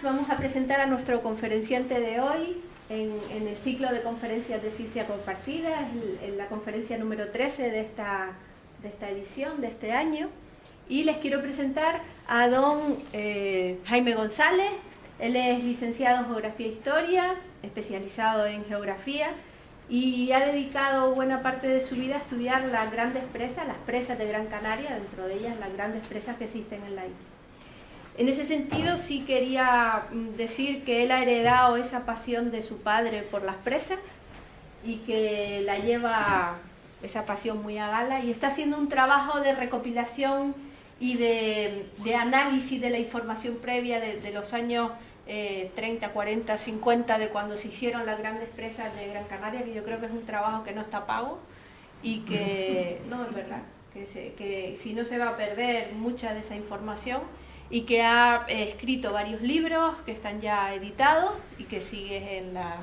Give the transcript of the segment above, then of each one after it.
Vamos a presentar a nuestro conferenciante de hoy en el ciclo de conferencias de ciencia compartida, en la conferencia número 13 de esta edición, de este año. Y les quiero presentar a don Jaime González. Él es licenciado en Geografía e Historia, especializado en Geografía, y ha dedicado buena parte de su vida a estudiar las grandes presas, las presas de Gran Canaria, dentro de ellas las grandes presas que existen en la isla. En ese sentido, sí quería decir que él ha heredado esa pasión de su padre por las presas y que la lleva esa pasión muy a gala, y está haciendo un trabajo de recopilación y de análisis de la información previa de los años 30, 40, 50, de cuando se hicieron las grandes presas de Gran Canaria, que yo creo que es un trabajo que no está pago y que, no, es verdad, que si no se va a perder mucha de esa información, y que ha escrito varios libros que están ya editados y que sigue en la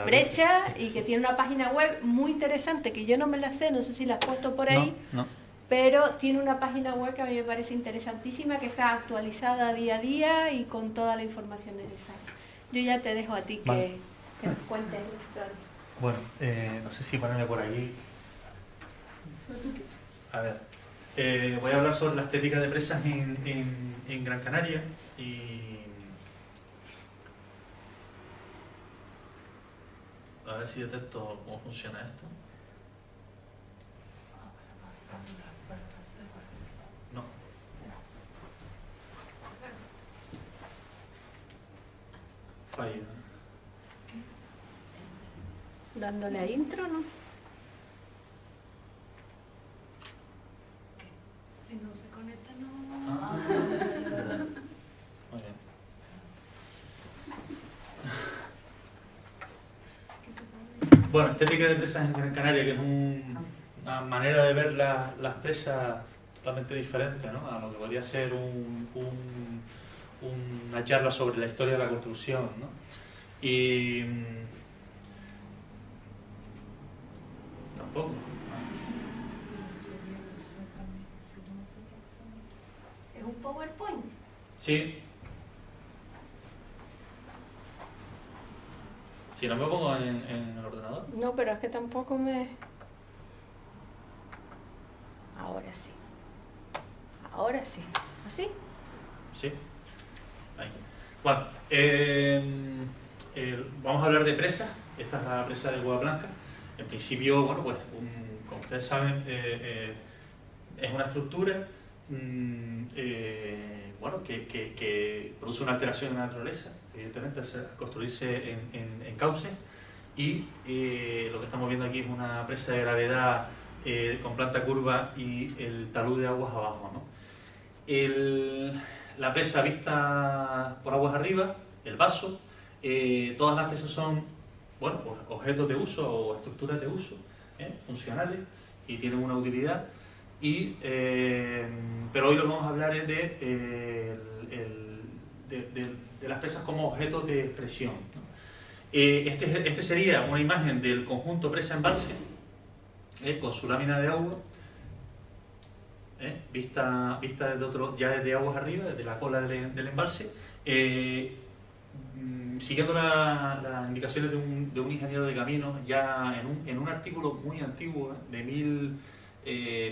brecha, y que tiene una página web muy interesante que yo no me la sé, no sé si la has puesto por ahí, no. Pero tiene una página web que a mí me parece interesantísima, que está actualizada día a día y con toda la información necesaria. Yo ya te dejo a ti que nos cuentes la historia. Bueno, no sé si ponerme por ahí. A ver, voy a hablar sobre la estética de presas en Gran Canaria y a ver si detecto cómo funciona esto. No. Falla. Dándole a intro, ¿no? Si no se conecta, no. Muy bien. Bueno, estética de presas en Gran Canaria, que es una manera de ver las presas totalmente diferente, ¿no?, a lo que podría ser una charla sobre la historia de la construcción, ¿no? Y tampoco. ¿Es un PowerPoint? Sí. Si no me pongo en el ordenador. No, pero es que tampoco me... Ahora sí. Ahora sí. ¿Así? Sí. Ahí. Bueno, vamos a hablar de presas. Esta es la presa de Boa Blanca. En principio, bueno, pues como ustedes saben, es una estructura bueno, que produce una alteración en la naturaleza, evidentemente, al construirse en cauce, y lo que estamos viendo aquí es una presa de gravedad con planta curva y el talud de aguas abajo, ¿no? La presa vista por aguas arriba, el vaso, todas las presas son, bueno, objetos de uso o estructuras de uso, funcionales, y tienen una utilidad. Pero hoy lo que vamos a hablar es de las presas como objetos de expresión, ¿no? Este sería una imagen del conjunto presa-embalse, con su lámina de agua, vista desde aguas arriba, desde la cola del embalse, siguiendo las indicaciones de un ingeniero de caminos, ya en un artículo muy antiguo, de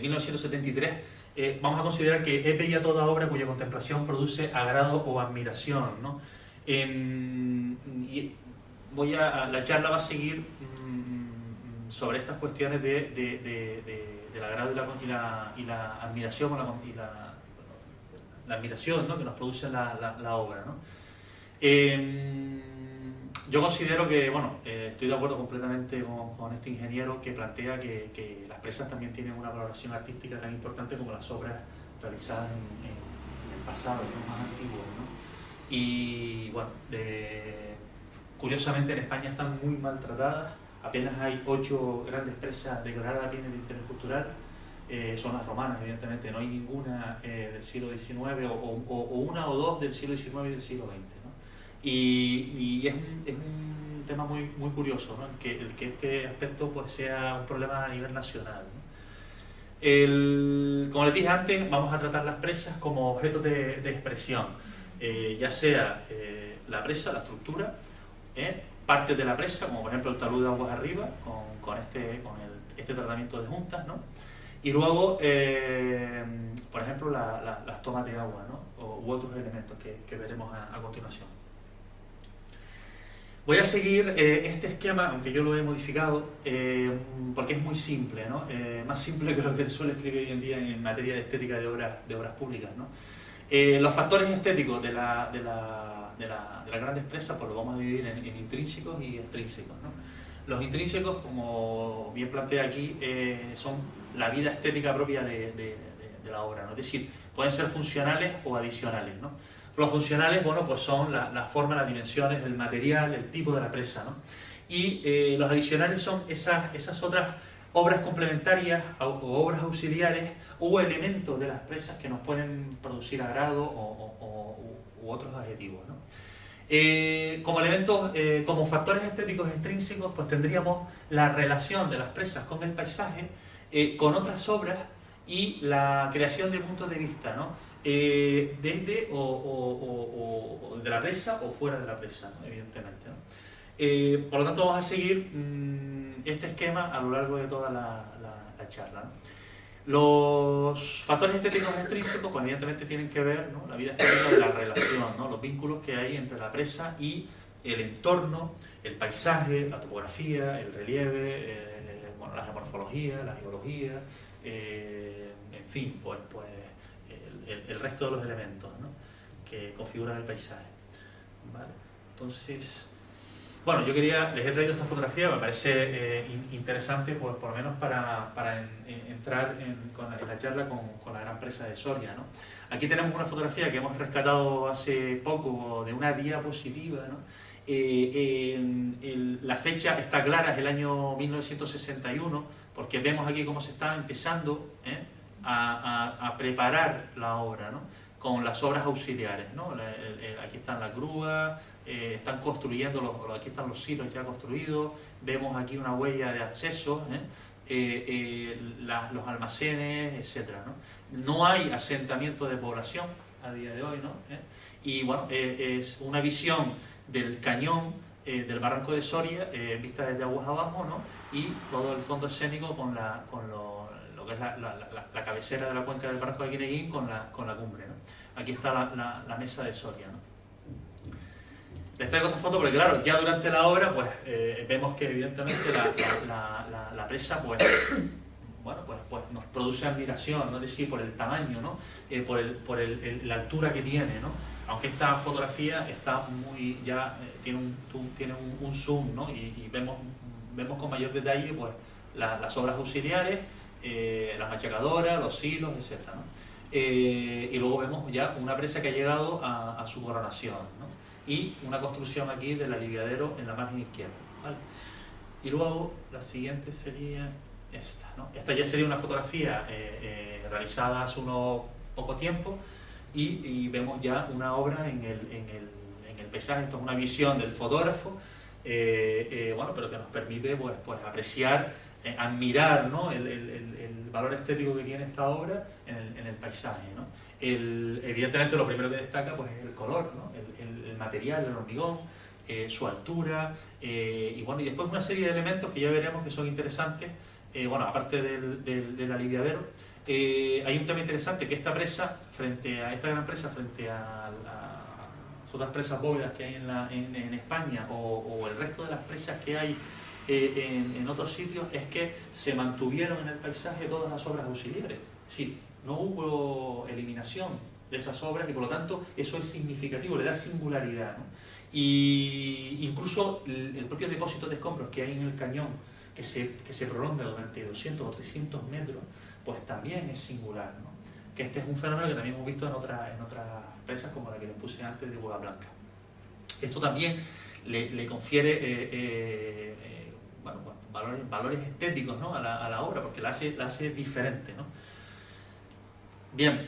1973, vamos a considerar que es bella toda obra cuya contemplación produce agrado o admiración, ¿no? La charla va a seguir sobre estas cuestiones del agrado y la admiración, la admiración, ¿no?, que nos produce la obra, ¿no? Yo considero que, bueno, estoy de acuerdo completamente con este ingeniero que plantea que las presas también tienen una valoración artística tan importante como las obras realizadas en el pasado, ¿no?, más antiguo, ¿no? Y bueno, curiosamente en España están muy maltratadas. Apenas hay 8 grandes presas declaradas bienes de interés cultural. Son las romanas, evidentemente, no hay ninguna del siglo XIX o una o dos del siglo XIX y del siglo XX, ¿no? Y es un tema muy, muy curioso, ¿no?, el que este aspecto pues sea un problema a nivel nacional, ¿no? Como les dije antes, vamos a tratar las presas como objetos de expresión. ya sea la presa, la estructura, partes de la presa, como por ejemplo el talud de aguas arriba, con este tratamiento de juntas, ¿no? Y luego, por ejemplo, las tomas de agua, ¿no? U otros elementos que veremos a continuación. Voy a seguir este esquema, aunque yo lo he modificado, porque es muy simple, ¿no? Más simple que lo que se suele escribir hoy en día en materia de estética de obras públicas, ¿no? Los factores estéticos de las grandes presas pues los vamos a dividir en intrínsecos y extrínsecos, ¿no? Los intrínsecos, como bien plantea aquí, son la vida estética propia de la obra, ¿no? Es decir, pueden ser funcionales o adicionales, ¿no? Los funcionales, bueno, pues son la forma, las dimensiones, el material, el tipo de la presa, ¿no? Y los adicionales son esas otras obras complementarias o obras auxiliares o elementos de las presas que nos pueden producir agrado u otros adjetivos, ¿no? Como elementos, como factores estéticos extrínsecos, pues tendríamos la relación de las presas con el paisaje, con otras obras y la creación de puntos de vista, ¿no? Desde o de la presa o fuera de la presa, ¿no? Evidentemente, ¿no? Por lo tanto, vamos a seguir este esquema a lo largo de toda la charla, ¿no? Los factores estéticos extrínsecos, pues evidentemente tienen que ver, ¿no? La vida estética de la relación, ¿no? Los vínculos que hay entre la presa y el entorno, el paisaje, la topografía, el relieve, bueno, la geomorfología, la geología, en fin, pues el resto de los elementos, ¿no? Que configuran el paisaje, ¿vale? Entonces, bueno, les he traído esta fotografía, me parece interesante, pues por lo menos para entrar en la charla con la gran presa de Soria, ¿no? Aquí tenemos una fotografía que hemos rescatado hace poco de una diapositiva, ¿no? La fecha está clara, es el año 1961, porque vemos aquí cómo se está empezando a preparar la obra, ¿no? Con las obras auxiliares, ¿no? Aquí están las grúas, están construyendo, aquí están los silos ya construidos, vemos aquí una huella de acceso, los almacenes, etcétera, ¿no? No hay asentamiento de población a día de hoy, ¿no? Y bueno, es una visión del cañón del barranco de Soria, vista desde aguas abajo, ¿no? Y todo el fondo escénico con lo que es la cabecera de la cuenca del barranco de Guineguín con la cumbre, ¿no? Aquí está la mesa de Soria, ¿no? Les traigo esta foto porque, claro, ya durante la obra pues vemos que evidentemente la presa pues, bueno, pues nos produce admiración, ¿no? Es decir, por el tamaño, ¿no? Por la altura que tiene, ¿no? Aunque esta fotografía está muy, ya tiene un zoom, ¿no? Y vemos con mayor detalle pues las obras auxiliares, las machacadoras, los silos, etc., ¿no? Y luego vemos ya una presa que ha llegado a su coronación, ¿no? Y una construcción aquí del aliviadero en la margen izquierda, ¿vale? Y luego la siguiente sería esta, ¿no? Esta ya sería una fotografía realizada hace unos poco tiempo y vemos ya una obra en el paisaje. Esto es una visión del fotógrafo, bueno, pero que nos permite pues apreciar, admirar, ¿no? el valor estético que tiene esta obra en el paisaje, ¿no? Evidentemente lo primero que destaca pues es el color, ¿no? El material, el hormigón, su altura, y bueno, y después una serie de elementos que ya veremos que son interesantes. Bueno, aparte del aliviadero, hay un tema interesante, que esta presa, frente a esta gran presa, frente a las otras presas bóvedas que hay en España o el resto de las presas que hay en otros sitios, es que se mantuvieron en el paisaje todas las obras auxiliares. Sí, no hubo eliminación de esas obras y por lo tanto eso es significativo, le da singularidad, ¿no? Y incluso el propio depósito de escombros que hay en el cañón, que se prolonga durante 200 o 300 metros, pues también es singular, ¿no? Que este es un fenómeno que también hemos visto en otras presas como la que les puse antes de Hueva Blanca. Esto también le confiere bueno, valores estéticos, ¿no? a la obra, porque la hace diferente, ¿no? Bien,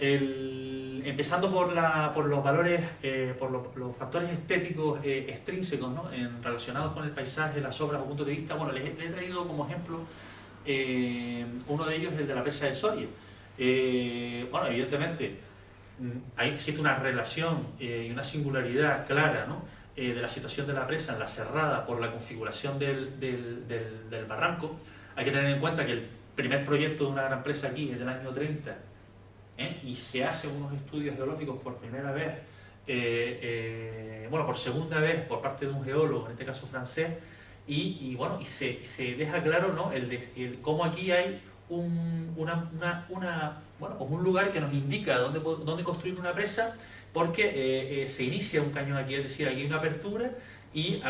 empezando por los valores, por los factores estéticos extrínsecos, ¿no? Relacionados con el paisaje, las obras o puntos de vista. Bueno, les he traído como ejemplo uno de ellos, el de la presa de Soria. Bueno, evidentemente ahí existe una relación y una singularidad clara, ¿no? De la situación de la presa en la cerrada por la configuración del barranco. Hay que tener en cuenta que el primer proyecto de una gran presa aquí es del año 30, y se hacen unos estudios geológicos por primera vez, bueno, por segunda vez por parte de un geólogo, en este caso francés, y se deja claro, ¿no? Cómo aquí hay un lugar que nos indica dónde construir una presa, porque se inicia un cañón aquí, es decir, aquí hay una apertura y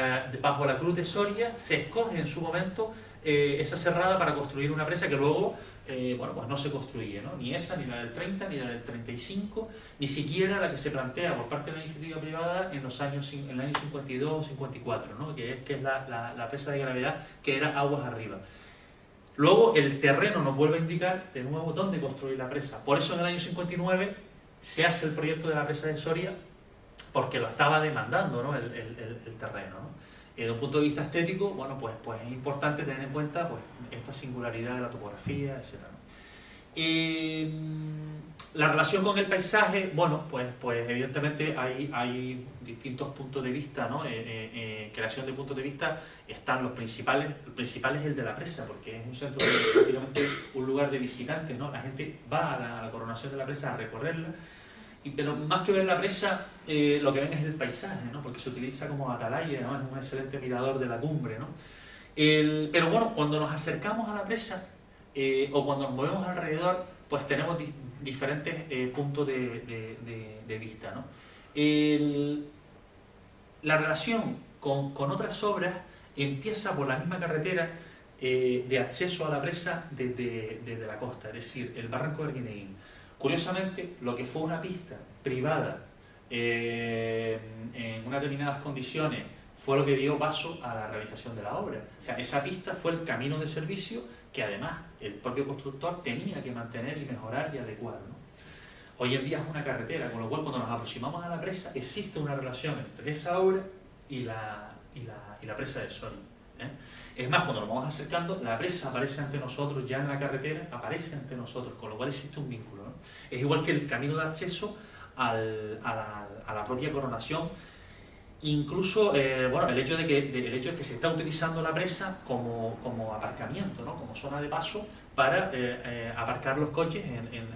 bajo la Cruz de Soria se escoge en su momento esa cerrada para construir una presa que luego pues no se construye, ¿no? Ni esa, ni la del 30, ni la del 35, ni siquiera la que se plantea por parte de la iniciativa privada en el año 52 o 54, ¿no? que es la presa de gravedad, que era aguas arriba. Luego el terreno nos vuelve a indicar de nuevo dónde construir la presa. Por eso en el año 59 se hace el proyecto de la presa de Soria, porque lo estaba demandando, ¿no? el terreno, ¿no? Desde un punto de vista estético, bueno, pues es importante tener en cuenta pues, esta singularidad de la topografía, etc., ¿no? La relación con el paisaje, bueno, pues evidentemente hay distintos puntos de vista, ¿no? Creación de puntos de vista, están los principales. El principal es el de la presa, porque es un centro, prácticamente un lugar de visitantes, ¿no? La gente va a la coronación de la presa a recorrerla, pero más que ver la presa, lo que ven es el paisaje, ¿no? Porque se utiliza como atalaya, ¿no? Es un excelente mirador de la cumbre, ¿no? Pero bueno, cuando nos acercamos a la presa o cuando nos movemos alrededor, pues tenemos diferentes puntos de vista, ¿no? La relación con otras obras empieza por la misma carretera de acceso a la presa desde la costa, es decir, el barranco del Arguineguín. Curiosamente, lo que fue una pista privada en unas determinadas condiciones fue lo que dio paso a la realización de la obra. O sea, esa pista fue el camino de servicio que además el propio constructor tenía que mantener y mejorar y adecuar, ¿no? Hoy en día es una carretera, con lo cual cuando nos aproximamos a la presa existe una relación entre esa obra y la presa de Soria, ¿eh? Es más, cuando nos vamos acercando, la presa aparece ante nosotros, ya en la carretera aparece ante nosotros, con lo cual existe un vínculo, ¿no? Es igual que el camino de acceso a la propia coronación. Incluso, el hecho de que se está utilizando la presa como aparcamiento, ¿no? Como zona de paso para aparcar los coches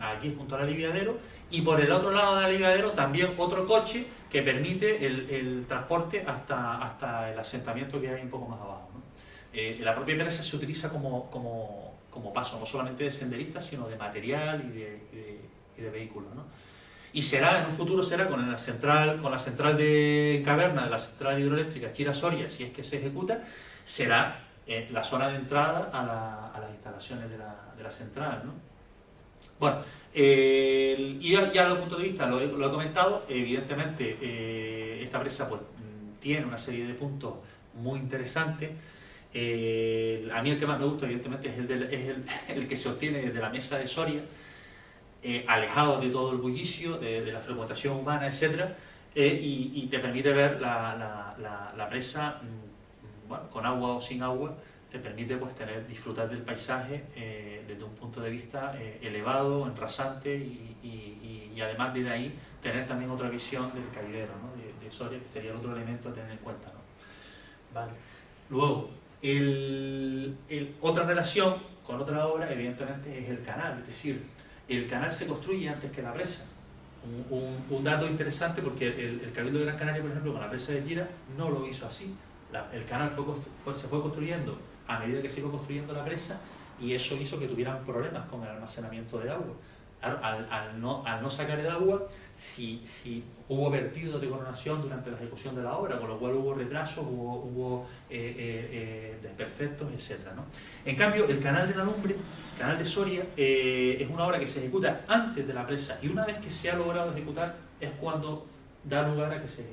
aquí junto al aliviadero, y por el otro lado del aliviadero también otro coche que permite el transporte hasta el asentamiento que hay un poco más abajo, ¿no? La propia presa se utiliza como paso, no solamente de senderistas, sino de material y de vehículos, ¿no? Y en un futuro será con la central de Caverna, de la central hidroeléctrica Chira-Soria, si es que se ejecuta, será la zona de entrada a las instalaciones de la central, ¿no? Bueno, y ya desde el punto de vista, lo he comentado, evidentemente esta presa pues, tiene una serie de puntos muy interesantes. A mí el que más me gusta, evidentemente, es el que se obtiene desde la mesa de Soria, alejado de todo el bullicio, de la frecuentación humana, etc., y te permite ver la presa, bueno, con agua o sin agua, te permite pues disfrutar del paisaje desde un punto de vista elevado, rasante, y además de ahí tener también otra visión del caidero, ¿no? de Soria, que sería el otro elemento a tener en cuenta, ¿no? Vale. Luego, otra relación con otra obra, evidentemente, es el canal, es decir, el canal se construye antes que la presa. Un dato interesante, porque el Cabildo de Gran Canaria, por ejemplo, con la presa de Chira, no lo hizo así. El canal se fue construyendo a medida que se iba construyendo la presa, y eso hizo que tuvieran problemas con el almacenamiento de agua. Al no sacar el agua, si hubo vertido de coronación durante la ejecución de la obra, con lo cual hubo retrasos, hubo desperfectos, etc., ¿no? En cambio, el canal de la Lumbre, el canal de Soria, es una obra que se ejecuta antes de la presa, y una vez que se ha logrado ejecutar es cuando da lugar a que se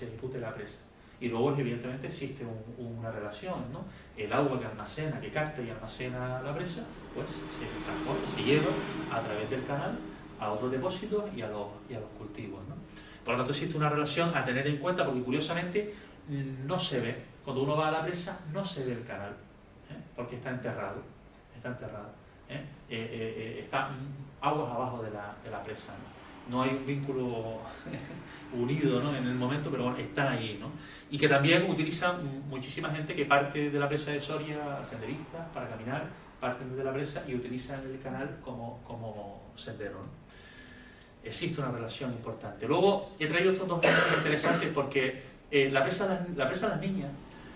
ejecute la presa. Y luego, evidentemente, existe una relación, ¿no? El agua que almacena, que capta y almacena la presa, pues se transporta, se lleva a través del canal a otros depósitos y a los cultivos, ¿no? Por lo tanto, existe una relación a tener en cuenta, porque curiosamente no se ve, cuando uno va a la presa, no se ve el canal, porque está enterrado, está aguas abajo de la presa, ¿no? no hay un vínculo unido, ¿no?, en el momento, pero bueno, está ahí, ¿no? Y que también utilizan muchísima gente que parte de la presa de Soria, senderistas, para caminar, parten desde la presa y utilizan el canal como sendero, ¿no? Existe una relación importante. Luego he traído estos dos ejemplos interesantes porque la presa de las niñas,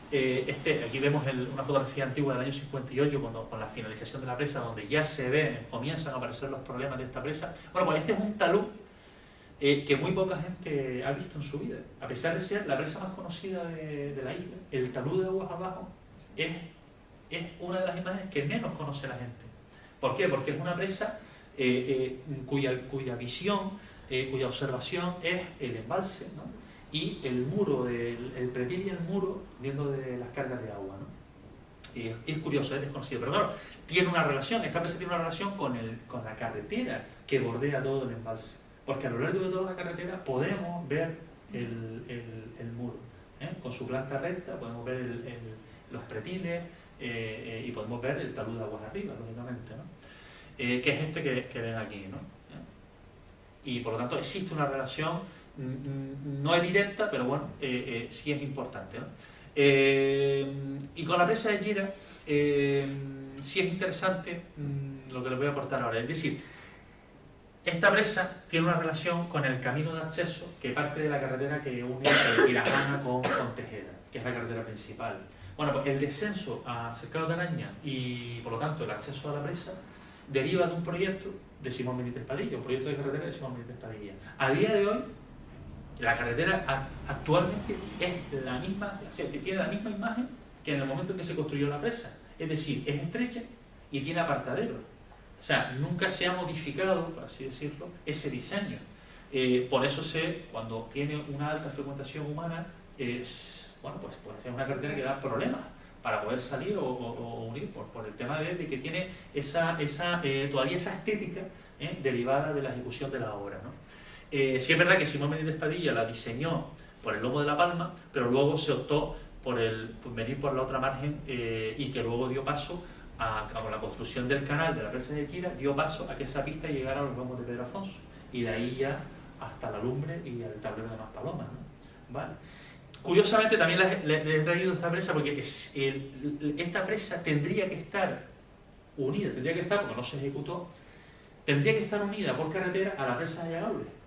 aquí vemos una fotografía antigua del año 58 con la finalización de la presa, donde ya se ve, comienzan a aparecer los problemas de esta presa. Bueno, pues este es un talud que muy poca gente ha visto en su vida. A pesar de ser la presa más conocida de la isla, el talud de aguas abajo es una de las imágenes que menos conoce la gente. ¿Por qué? Porque es una presa cuya visión, cuya observación es el embalse, ¿no?, y el muro, el pretil y el muro viendo de las cargas de agua, ¿no? Es curioso, es desconocido, pero claro, tiene una relación, esta presa tiene una relación con la carretera que bordea todo el embalse, porque a lo largo de toda la carretera podemos ver el muro, con su planta recta, podemos ver los pretiles y podemos ver el talud de aguas arriba, lógicamente, ¿no? Que es este que ven aquí, ¿no? Y por lo tanto existe una relación, no es directa, pero bueno, sí es importante, ¿no? Y con la presa de Gira sí es interesante lo que les voy a aportar ahora, es decir, esta presa tiene una relación con el camino de acceso que parte de la carretera que une Tirajana con Tejeda, que es la carretera principal. Bueno, pues el descenso a Cercado de Araña y por lo tanto el acceso a la presa deriva de un proyecto de Simón Benítez Padilla, un proyecto de carretera de Simón Benítez Padilla. A día de hoy, la carretera actualmente es la misma, o sea, tiene la misma imagen que en el momento en que se construyó la presa. Es decir, es estrecha y tiene apartaderos. O sea, nunca se ha modificado, por así decirlo, ese diseño. Por eso cuando tiene una alta frecuentación humana, es una carretera que da problemas para poder salir o unir por el tema de que tiene todavía esa estética derivada de la ejecución de la obra, ¿no? Sí es verdad que Simón Benítez Padilla la diseñó por el lomo de La Palma, pero luego se optó por venir por la otra margen y que luego dio paso con la construcción del canal de la presa de Quira, dio paso a que esa pista llegara a los lomos de Pedro Afonso y de ahí ya hasta la lumbre y al tablero de Maspalomas, ¿no? ¿Vale? Curiosamente también les he traído esta presa porque esta presa tendría que estar unida, porque no se ejecutó, tendría que estar unida por carretera a la presa de Ayagaure.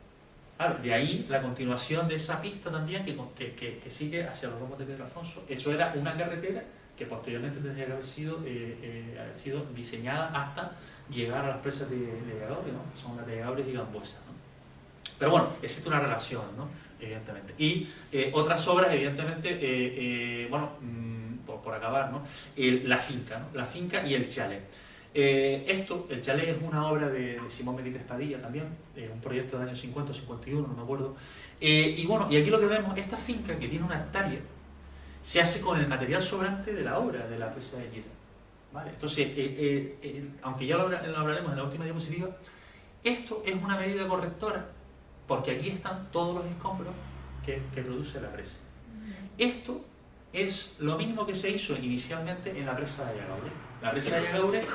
Claro, de ahí la continuación de esa pista también que sigue hacia los lomos de Pedro Afonso. Eso era una carretera que posteriormente tendría que haber sido diseñada hasta llegar a las presas de Ayagaure, ¿no? Son las de Ayagaure y Gambuesa, ¿no? Pero bueno, existe una relación, ¿no? Evidentemente. Y otras obras, evidentemente, por acabar, ¿no? La finca, ¿no? La finca y el chalet. El chalet es una obra de Simón Benítez Padilla también, un proyecto del año 50 o 51, no me acuerdo. Y aquí lo que vemos, esta finca que tiene una hectárea, se hace con el material sobrante de la obra de la presa de Gira, ¿vale? Entonces, aunque ya lo hablaremos en la última diapositiva, esto es una medida correctora, porque aquí están todos los escombros que produce la presa. Esto es lo mismo que se hizo inicialmente en la presa de Ayagaure. La presa de Ayagaure,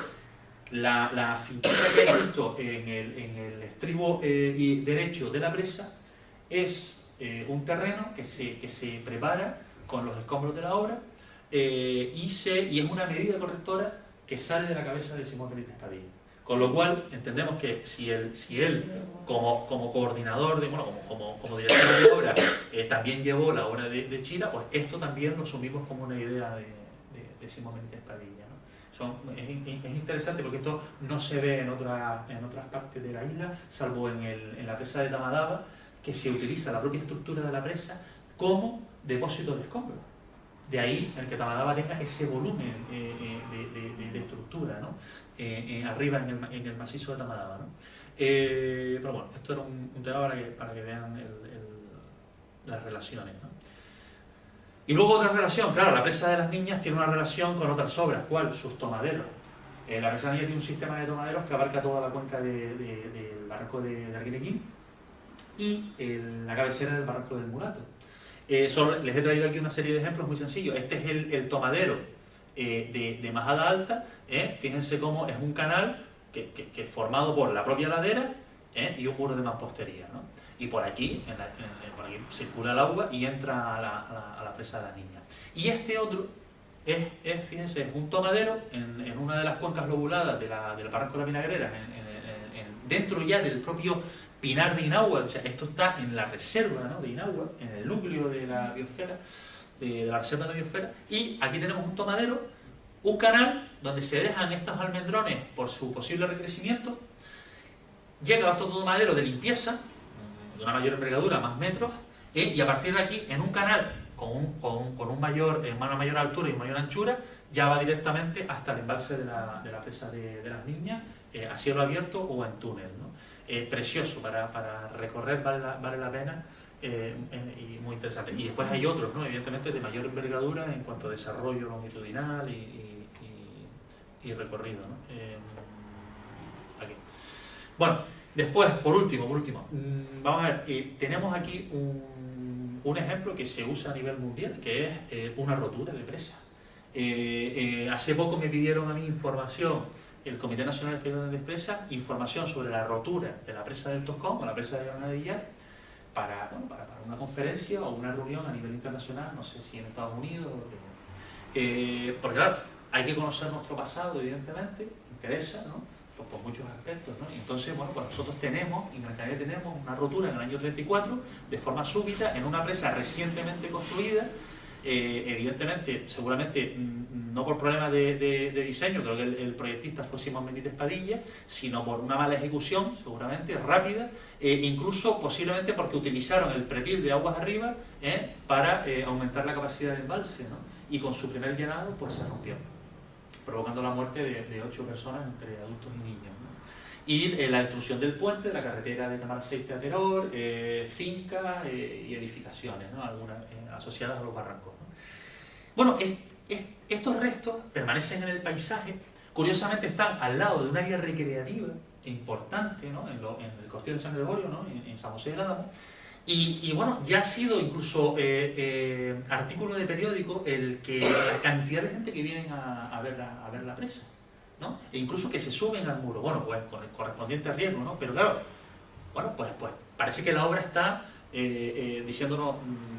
la finquita que hay visto en el estribo derecho de la presa, es un terreno que se prepara con los escombros de la obra y es una medida correctora que sale de la cabeza de Simón Benítez Padilla. Con lo cual, entendemos que si él como coordinador, como director de obra, también llevó la obra de Chira, pues esto también lo asumimos como una idea de Simón Benítez Padilla, ¿no? Es interesante porque esto no se ve en otras partes de la isla, salvo en la presa de Tamadaba, que se utiliza la propia estructura de la presa como depósito de escombros. De ahí el que Tamadaba tenga ese volumen de estructura, ¿no? Arriba en el macizo de Tamadaba, ¿no? Pero bueno, esto era un tema para que vean las relaciones, ¿no? Y luego otra relación, claro, la presa de las niñas tiene una relación con otras obras. ¿Cuál? Sus tomaderos. La presa de las niñas tiene un sistema de tomaderos que abarca toda la cuenca del barranco de Arguineguín y la cabecera del barranco del Mulato. Les he traído aquí una serie de ejemplos muy sencillos. Este es el tomadero de Majada Alta. Fíjense cómo es un canal que formado por la propia ladera, y un muro de mampostería, ¿no? Y por aquí, por aquí circula el agua y entra a la presa de la Niña. Y este otro fíjense, es un tomadero en una de las cuencas lobuladas del barranco de la Vinagrera, dentro ya del propio Pinar de Inagua. O sea, esto está en la reserva, ¿no?, de Inagua, en el núcleo de la biosfera, de la reserva de la biosfera, y aquí tenemos un tomadero, un canal donde se dejan estos almendrones por su posible recrecimiento. Llega a otro tomadero de limpieza, de una mayor envergadura, más metros, y a partir de aquí, en un canal con una mayor altura y mayor anchura, ya va directamente hasta el embalse de la presa de las Niñas, a cielo abierto o en túnel, ¿no? Precioso para recorrer, vale la pena, y muy interesante. Y después hay otros, ¿no?, evidentemente de mayor envergadura en cuanto a desarrollo longitudinal y recorrido, ¿no? Aquí. Bueno, después, por último, vamos a ver, tenemos aquí un ejemplo que se usa a nivel mundial, que es una rotura de presa. Hace poco me pidieron a mí información, el Comité Nacional de Explotación de Presas, información sobre la rotura de la presa del Toscón o la presa de Granadilla para una conferencia o una reunión a nivel internacional, no sé si en Estados Unidos, porque claro, hay que conocer nuestro pasado, evidentemente, interesa, ¿no?, por muchos aspectos, ¿no? Y entonces, bueno, pues nosotros tenemos, en Gran Canaria tenemos una rotura en el año 34, de forma súbita, en una presa recientemente construida, evidentemente, seguramente no por problemas de diseño, creo que el proyectista fue Simón Benítez Padilla, sino por una mala ejecución, seguramente, rápida, incluso posiblemente porque utilizaron el pretil de aguas arriba para aumentar la capacidad del embalse, ¿no? Y con su primer llenado, pues se rompió, provocando la muerte de 8 personas entre adultos y niños, ¿no? Y la destrucción del puente, de la carretera de Tamarseiste a Teror, fincas y edificaciones, ¿no?, algunas asociadas a los barrancos, ¿no? Bueno, estos restos permanecen en el paisaje, curiosamente están al lado de un área recreativa importante, ¿no?, en el Castillo de San Gregorio, ¿no?, en San José del Álamo. Y bueno, ya ha sido incluso artículo de periódico la cantidad de gente que vienen a ver la presa, ¿no? E incluso que se suben al muro, bueno, pues con el correspondiente riesgo, ¿no? Pero claro, bueno, pues parece que la obra está diciéndonos,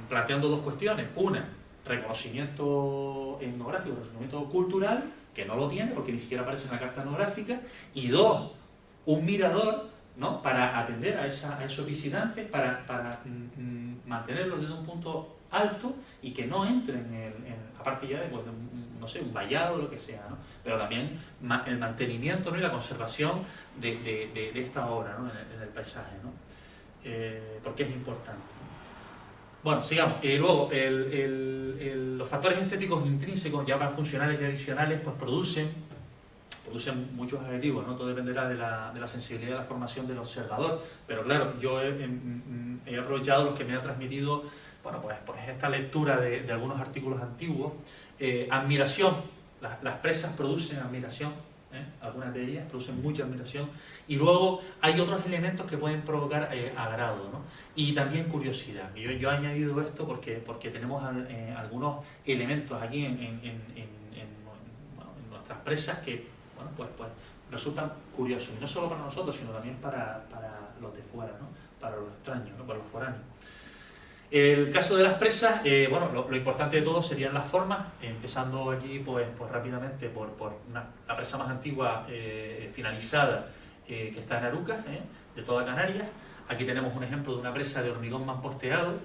planteando dos cuestiones. Una, reconocimiento etnográfico, reconocimiento cultural, que no lo tiene porque ni siquiera aparece en la carta etnográfica. Y dos, un mirador, ¿no?, para atender a esos visitantes, para mantenerlos desde un punto alto y que no entren aparte ya de, pues, no sé, un vallado o lo que sea, ¿no? Pero también el mantenimiento, ¿no?, y la conservación de esta obra, ¿no?, en el paisaje, ¿no? Porque es importante. Bueno, sigamos. Luego, los factores estéticos intrínsecos, ya para funcionales y adicionales, pues producen muchos adjetivos, ¿no? Todo dependerá de la sensibilidad de la formación del observador, pero claro, yo he aprovechado los que me han transmitido, bueno, pues esta lectura de algunos artículos antiguos. Admiración, las presas producen admiración, algunas de ellas producen mucha admiración, y luego hay otros elementos que pueden provocar agrado, ¿no? Y también curiosidad. Yo he añadido esto porque tenemos algunos elementos aquí en nuestras presas que, bueno, pues resultan curiosos, y no solo para nosotros, sino también para los de fuera, ¿no?, para los extraños, ¿no?, para los foráneos. El caso de las presas, bueno, lo importante de todo serían las formas, empezando aquí pues rápidamente por la presa más antigua finalizada, que está en Arucas, de toda Canarias. Aquí tenemos un ejemplo de una presa de hormigón mamposteado.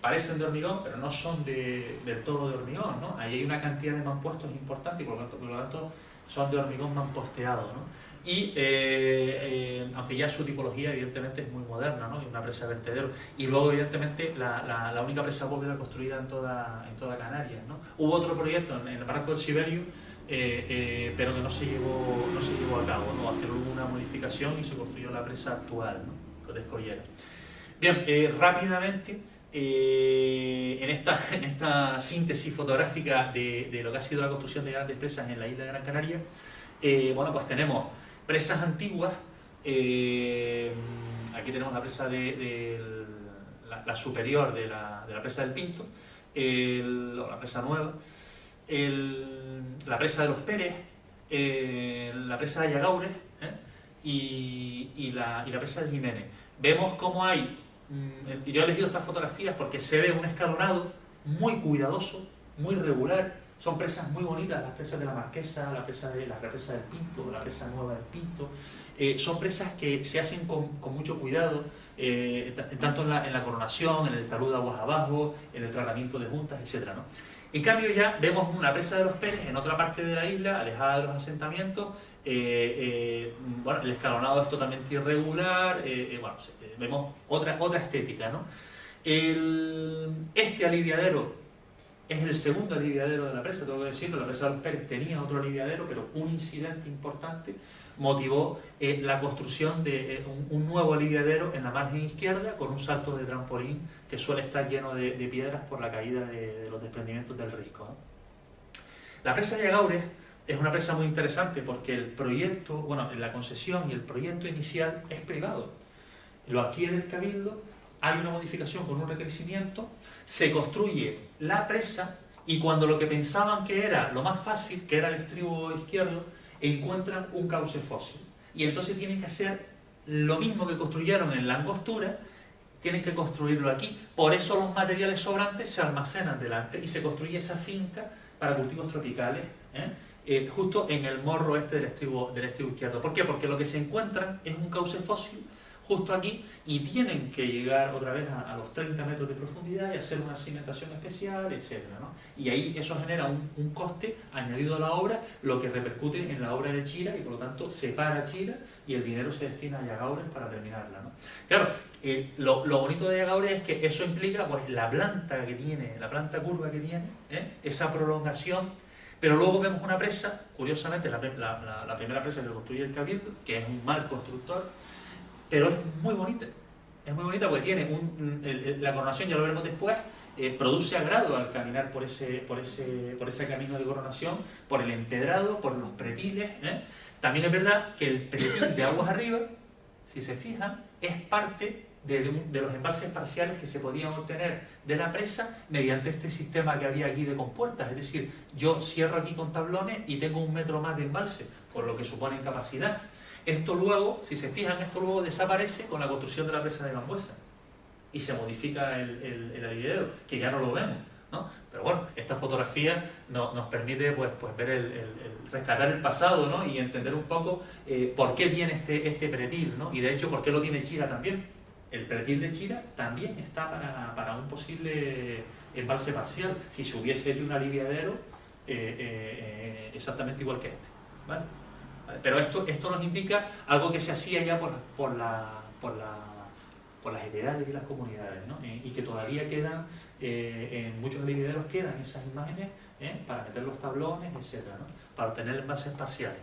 Parecen de hormigón, pero no son del todo de hormigón, ¿no? Ahí hay una cantidad de mampuestos importante y por lo tanto son de hormigón mamposteado, ¿no? Y aunque ya su tipología evidentemente es muy moderna, ¿no?, y una presa de vertedero. Y luego evidentemente la única presa bóveda construida en toda Canarias, ¿no? Hubo otro proyecto en el barranco del Siberio, pero que no se llevó a cabo, ¿no? Hicieron una modificación y se construyó la presa actual, ¿no?, de Escollera. Bien, rápidamente, en esta síntesis fotográfica de lo que ha sido la construcción de grandes presas en la isla de Gran Canaria, bueno, pues tenemos presas antiguas. Aquí tenemos la presa la superior de la presa del Pinto, o la presa nueva, la presa de los Pérez, la presa de Ayagaures, y la presa de Jiménez. Vemos cómo hay, yo he elegido estas fotografías porque se ve un escalonado muy cuidadoso, muy regular. Son presas muy bonitas, las presas de la Marquesa, la represa del Pinto, la presa nueva del Pinto. Son presas que se hacen con mucho cuidado, tanto en la coronación, en el talud de aguas abajo, en el tratamiento de juntas, etc., ¿no? En cambio ya vemos una presa de los Pérez en otra parte de la isla, alejada de los asentamientos. Bueno, el escalonado es totalmente irregular, bueno, vemos otra estética, ¿no? Este aliviadero es el segundo aliviadero de la presa, tengo que decirlo. La presa de los Pérez tenía otro aliviadero, pero un incidente importante motivó la construcción de un nuevo aliviadero en la margen izquierda con un salto de trampolín que suele estar lleno de piedras por la caída de los desprendimientos del risco, ¿no? La presa de Agaures es una presa muy interesante porque el proyecto, bueno, la concesión y el proyecto inicial es privado. Lo adquiere el Cabildo, hay una modificación con un recrecimiento, se construye la presa y cuando lo que pensaban que era lo más fácil, que era el estribo izquierdo, encuentran un cauce fósil. Y entonces tienen que hacer lo mismo que construyeron en la angostura, tienen que construirlo aquí. Por eso los materiales sobrantes se almacenan delante y se construye esa finca para cultivos tropicales, justo en el morro este del estribo izquierdo. ¿Por qué? Porque lo que se encuentran es un cauce fósil justo aquí y tienen que llegar otra vez a los 30 metros de profundidad y hacer una cimentación especial, etc., ¿no? Y ahí eso genera un coste añadido a la obra, lo que repercute en la obra de Chira y por lo tanto separa Chira y el dinero se destina a Agaures para terminarla, ¿no? Claro, lo bonito de Agaures es que eso implica pues la planta que tiene, la planta curva que tiene, esa prolongación. Pero luego vemos una presa, curiosamente la primera presa que construye el Cabildo, que es un mal constructor, pero es muy bonita porque tiene la coronación, ya lo veremos después, produce agrado al caminar por ese camino de coronación, por el empedrado, por los pretiles. También es verdad que el pretil de aguas arriba, si se fijan, es parte de los embalses parciales que se podían obtener de la presa mediante este sistema que había aquí de compuertas. Es decir, yo cierro aquí con tablones y tengo 1 metro más de embalse, por lo que supone en capacidad. Esto luego, si se fijan, desaparece con la construcción de la presa de Gambuesa y se modifica el aliviadero, que ya no lo vemos, ¿no? Pero bueno, esta fotografía nos permite pues ver rescatar el pasado, ¿no? Y entender un poco por qué tiene este pretil, ¿no? Y de hecho, por qué lo tiene Chira también. El pretil de Chira también está para un posible embalse parcial, si se hubiese hecho un aliviadero exactamente igual que este, ¿vale? Pero esto nos indica algo que se hacía ya por las heredades y las comunidades, ¿no? Y que todavía quedan, en muchos aliviaderos quedan esas imágenes para meter los tablones, etc., ¿no? Para obtener envases parciales.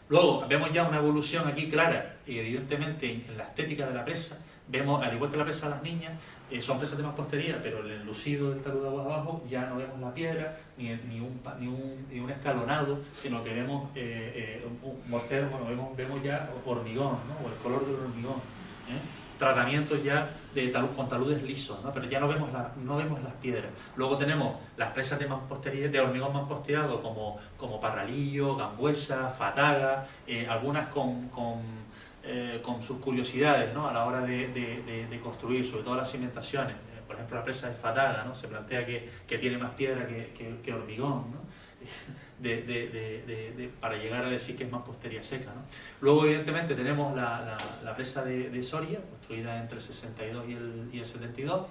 Luego vemos ya una evolución aquí clara y evidentemente en la estética de la presa. Vemos, al igual que la presa de las niñas, son presas de mampostería, pero en el lucido del talud de aguas abajo ya no vemos la piedra ni un escalonado, sino que vemos un mortero, bueno, vemos ya hormigón, ¿no? O el color del hormigón, tratamientos ya con taludes lisos, ¿no? Pero ya no vemos las piedras. Luego tenemos las presas de mampostería, de hormigón mamposteado como Parralillo, Gambuesa, Fataga, algunas con sus curiosidades, ¿no? A la hora de construir, sobre todo las cimentaciones. Por ejemplo, la presa de Fataga, ¿no? Se plantea que tiene más piedra que hormigón, ¿no? Para llegar a decir que es mampostería seca, ¿no? Luego, evidentemente, tenemos la presa de Soria, construida entre el 62 y el 72.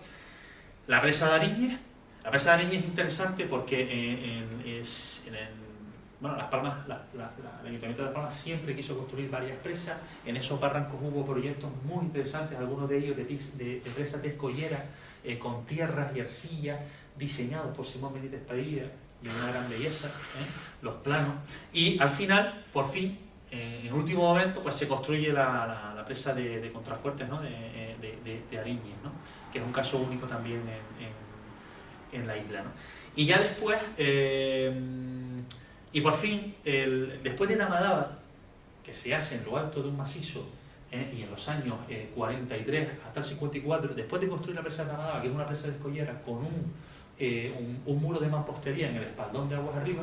La presa de Ariñez. La presa de Ariñez es interesante porque Las Palmas, el Ayuntamiento de Las Palmas siempre quiso construir varias presas. En esos barrancos hubo proyectos muy interesantes, algunos de ellos de presas de escollera con tierras y arcilla, diseñados por Simón Benítez Padilla, de una gran belleza, los planos. Y al final, por fin, en último momento, pues se construye la presa de Contrafuertes, ¿no? de Ariñez, ¿no? Que es un caso único también en la isla, ¿no? Y ya después... Y por fin, después de Namadaba, que se hace en lo alto de un macizo, y en los años 43 hasta el 54, después de construir la presa de Namadaba, que es una presa de escollera con un muro de mampostería en el espaldón de aguas arriba,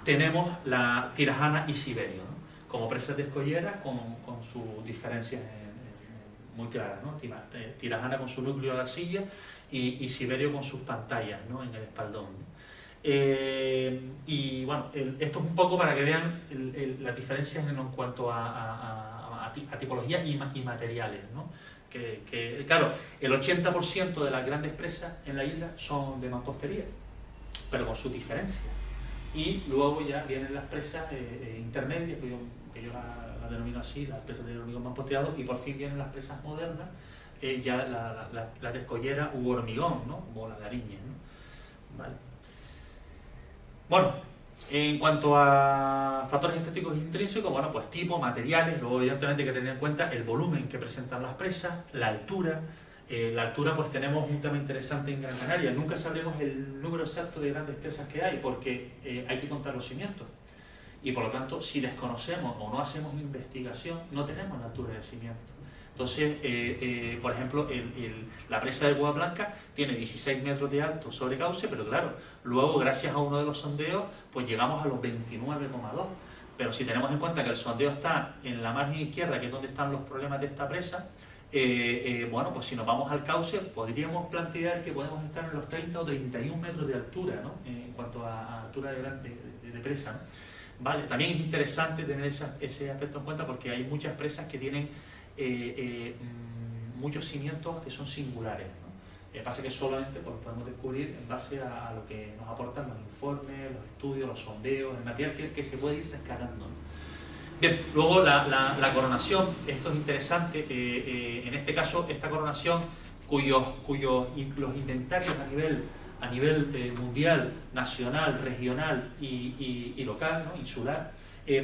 tenemos la Tirajana y Siberio, ¿no? como presas de escollera con sus diferencias muy claras, ¿no? Tirajana con su núcleo de arcilla y Siberio con sus pantallas, ¿no? En el espaldón, ¿no? Y bueno, esto es un poco para que vean las diferencias en cuanto a tipología y materiales, ¿no? Que claro, el 80% de las grandes presas en la isla son de mampostería, pero con sus diferencias. Y luego ya vienen las presas intermedias, que yo la denomino así, las presas de hormigón mamposteado, y por fin vienen las presas modernas, ya la de escollera u hormigón, ¿no? Como la de Ariñez, ¿no? ¿Vale? Bueno, en cuanto a factores estéticos intrínsecos, bueno, pues tipo, materiales, luego evidentemente hay que tener en cuenta el volumen que presentan las presas, la altura. La altura, pues tenemos un tema interesante en Gran Canaria. Nunca sabremos el número exacto de grandes presas que hay, porque hay que contar los cimientos. Y por lo tanto, si desconocemos o no hacemos investigación, no tenemos la altura del cimiento. Entonces, por ejemplo, la presa de Boa Blanca tiene 16 metros de alto sobre cauce, pero claro, luego gracias a uno de los sondeos, pues llegamos a los 29,2. Pero si tenemos en cuenta que el sondeo está en la margen izquierda, que es donde están los problemas de esta presa, bueno, pues si nos vamos al cauce, podríamos plantear que podemos estar en los 30 o 31 metros de altura, ¿no? En cuanto a altura de presa, ¿no? Vale, también es interesante tener ese aspecto en cuenta, porque hay muchas presas que tienen muchos cimientos que son singulares, ¿no? Pasa que solamente pues, podemos descubrir en base a lo que nos aportan los informes, los estudios, los sondeos, el material que se puede ir rescatando, ¿no? Bien, luego la coronación, esto es interesante, en este caso esta coronación los inventarios a nivel mundial, nacional, regional y local, ¿no? Insular,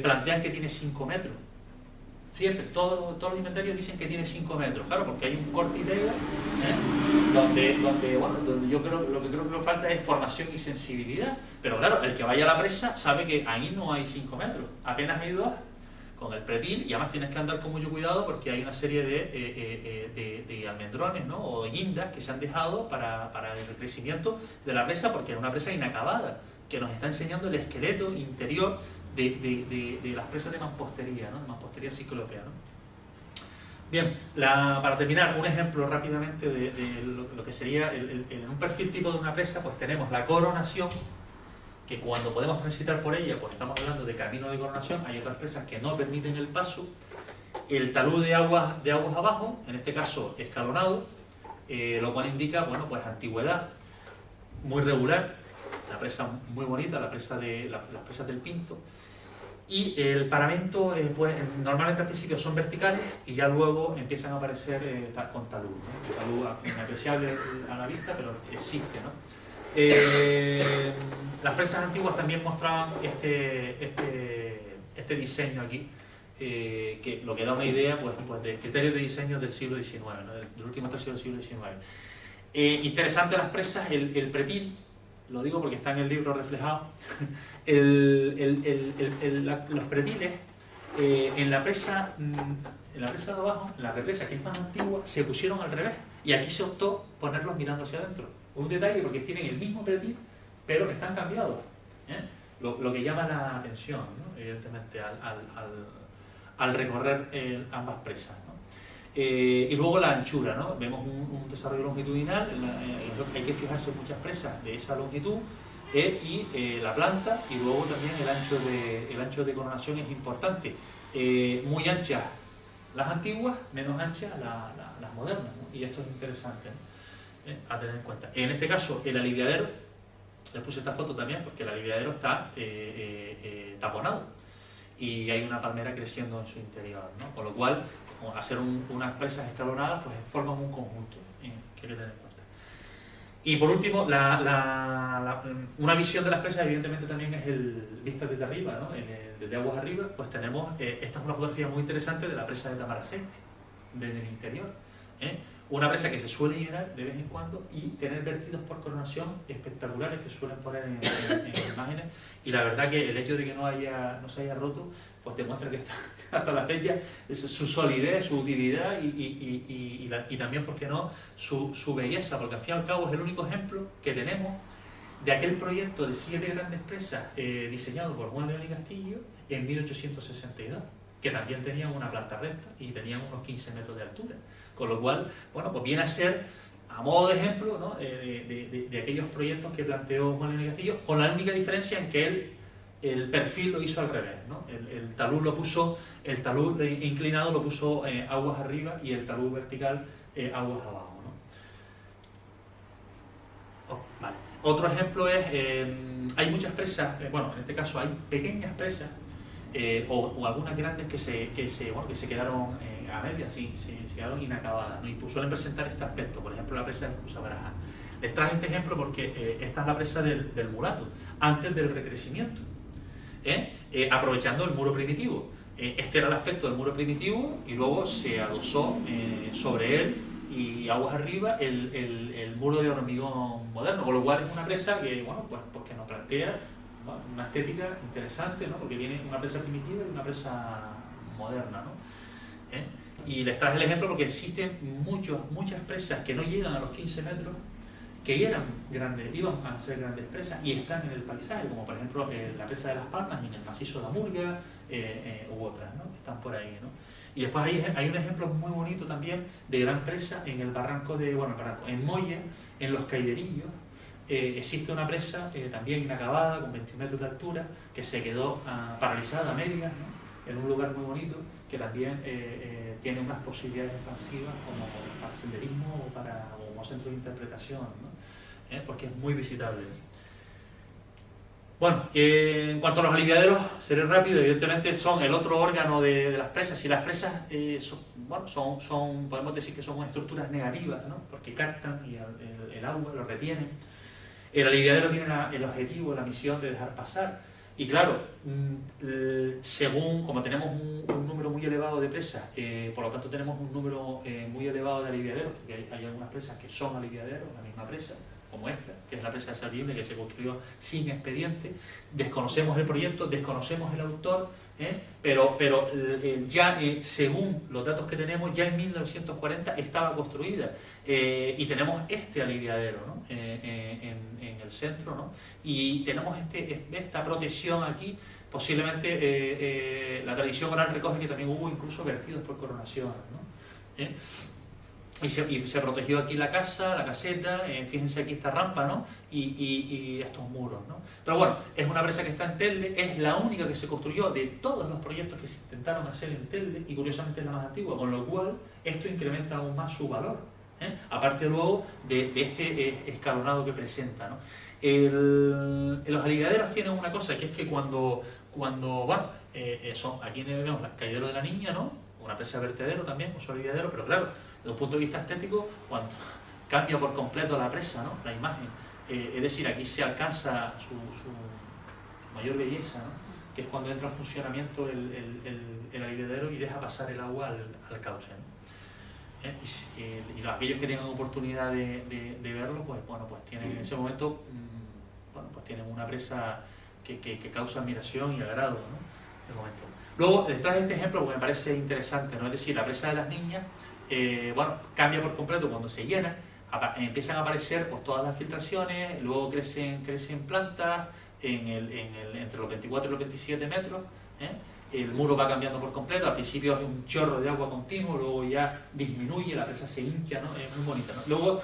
plantean que tiene 5 metros. Siempre, todos los inventarios dicen que tiene 5 metros, claro, porque hay un corte y pega, donde yo creo, lo que creo que falta es formación y sensibilidad, pero claro, el que vaya a la presa sabe que ahí no hay 5 metros, apenas hay 2, con el pretil, y además tienes que andar con mucho cuidado porque hay una serie de almendrones, ¿no? O de guindas que se han dejado para el crecimiento de la presa, porque es una presa inacabada, que nos está enseñando el esqueleto interior de las presas de mampostería, ¿no? De mampostería ciclópea, ¿no? Bien, para terminar, un ejemplo rápidamente de lo que sería en un perfil tipo de una presa, pues tenemos la coronación, que cuando podemos transitar por ella, pues estamos hablando de camino de coronación. Hay otras presas que no permiten el paso. El talud de aguas abajo, en este caso escalonado, lo cual indica, bueno, pues antigüedad, muy regular, la presa muy bonita, las presas del Pinto. Y el paramento, pues normalmente al principio son verticales y ya luego empiezan a aparecer con talud, ¿no? Talud inapreciable a la vista, pero existe, ¿no? Las presas antiguas también mostraban este diseño aquí, que lo que da una idea pues de criterios de diseño del siglo XIX, ¿no? Del último tercio del siglo XIX. Interesante las presas, el pretil, lo digo porque está en el libro reflejado, los pretiles en la presa de abajo, en la represa que es más antigua, se pusieron al revés y aquí se optó ponerlos mirando hacia adentro. Un detalle porque tienen el mismo pretil, pero están cambiados, ¿eh? Lo que llama la atención, ¿no? Evidentemente, al recorrer ambas presas, ¿no? Y luego la anchura, ¿no? Vemos un desarrollo longitudinal, hay que fijarse en muchas presas de esa longitud, y la planta, y luego también el ancho de coronación es importante. Muy anchas las antiguas, menos anchas las modernas, ¿no? Y esto es interesante, ¿no? A tener en cuenta. En este caso, el aliviadero, les puse esta foto también porque el aliviadero está taponado y hay una palmera creciendo en su interior, ¿no? Con lo cual, hacer unas presas escalonadas, pues forman un conjunto que hay que tener en cuenta. Y por último, una visión de las presas, evidentemente también es vista desde arriba, ¿no? Desde aguas arriba, pues tenemos, esta es una fotografía muy interesante de la presa de Tamaracete, desde el interior, ¿eh? Una presa que se suele llenar de vez en cuando y tener vertidos por coronación espectaculares que suelen poner en imágenes, y la verdad que el hecho de que no se haya roto pues demuestra que hasta la fecha su solidez, su utilidad y también, ¿por qué no?, su belleza, porque al fin y al cabo es el único ejemplo que tenemos de aquel proyecto de 7 grandes presas diseñado por Juan León y Castillo en 1862. que también tenían una planta recta y tenían unos 15 metros de altura. Con lo cual, bueno, pues viene a ser, a modo de ejemplo, ¿no? de aquellos proyectos que planteó Molino y Castillo, con la única diferencia en que él el perfil lo hizo al revés, ¿no? El talud inclinado lo puso aguas arriba y el talud vertical aguas abajo, ¿no? Vale. Otro ejemplo es, hay muchas presas, bueno, en este caso hay pequeñas presas o algunas grandes que se quedaron a medias, se quedaron inacabadas, ¿no? Y suelen presentar este aspecto, por ejemplo la presa de Cusabaraja. Les traje este ejemplo porque esta es la presa del Mulato, antes del recrecimiento, aprovechando el muro primitivo. Este era el aspecto del muro primitivo y luego se adosó sobre él y aguas arriba el muro de hormigón moderno, con lo cual es una presa que, bueno, pues que nos plantea, ¿no?, una estética interesante, ¿no?, porque tiene una presa primitiva y una presa moderna, ¿no? Y les traje el ejemplo porque existen muchas presas que no llegan a los 15 metros, que eran grandes, iban a ser grandes presas y están en el paisaje, como por ejemplo la presa de Las Palmas en el macizo de la Murga, u otras, ¿no?, están por ahí, ¿no? Y después hay un ejemplo muy bonito también de gran presa en el barranco en Moya, en los Caiderillos. Existe una presa también inacabada, con 20 metros de altura, que se quedó paralizada a medias, ¿no?, en un lugar muy bonito, que también tiene unas posibilidades expansivas como para senderismo o como centro de interpretación, ¿no? Porque es muy visitable. Bueno, en cuanto a los aliviaderos, seré rápido, evidentemente son el otro órgano de las presas. Y las presas son, podemos decir que son estructuras negativas, ¿no?, porque captan y el agua lo retienen. El aliviadero tiene el objetivo, la misión de dejar pasar. Y claro, según, como tenemos un número muy elevado de presas, por lo tanto tenemos un número muy elevado de aliviaderos, porque hay algunas presas que son aliviaderos, la misma presa, como esta, que es la presa de Sardine, que se construyó sin expediente. Desconocemos el proyecto, desconocemos el autor, pero ya según los datos que tenemos, ya en 1940 estaba construida, y tenemos este aliviadero, ¿no?, en el centro, ¿no?, y tenemos esta protección aquí. Posiblemente la tradición oral recoge que también hubo incluso vertidos por coronación, ¿no? Y se protegió aquí la casa, la caseta, fíjense aquí esta rampa, ¿no?, y estos muros, ¿no? Pero bueno, es una presa que está en Telde, es la única que se construyó de todos los proyectos que se intentaron hacer en Telde, y curiosamente es la más antigua, con lo cual esto incrementa aún más su valor, aparte luego de este escalonado que presenta, ¿no? Los aliviaderos tienen una cosa, que es que cuando aquí vemos el caidero de la Niña, ¿no?, una presa de vertedero también, un aliviadero, pero claro, desde un punto de vista estético, cuando cambia por completo la presa, ¿no?, la imagen, es decir, aquí se alcanza su mayor belleza, ¿no?, que es cuando entra en funcionamiento el aliviadero y deja pasar el agua al cauce, ¿no? Y aquellos que tengan oportunidad de verlo, pues bueno, pues tienen en ese momento, pues tienen una presa que causa admiración y agrado, ¿no?, de momento. Luego les traje este ejemplo porque me parece interesante, ¿no? Es decir, la presa de las Niñas, cambia por completo cuando se llena, empiezan a aparecer pues todas las filtraciones, luego crecen plantas entre los 24 y los 27 metros, el muro va cambiando por completo, al principio es un chorro de agua continuo, luego ya disminuye, la presa se hincha, ¿no?, es muy bonita, ¿no? Luego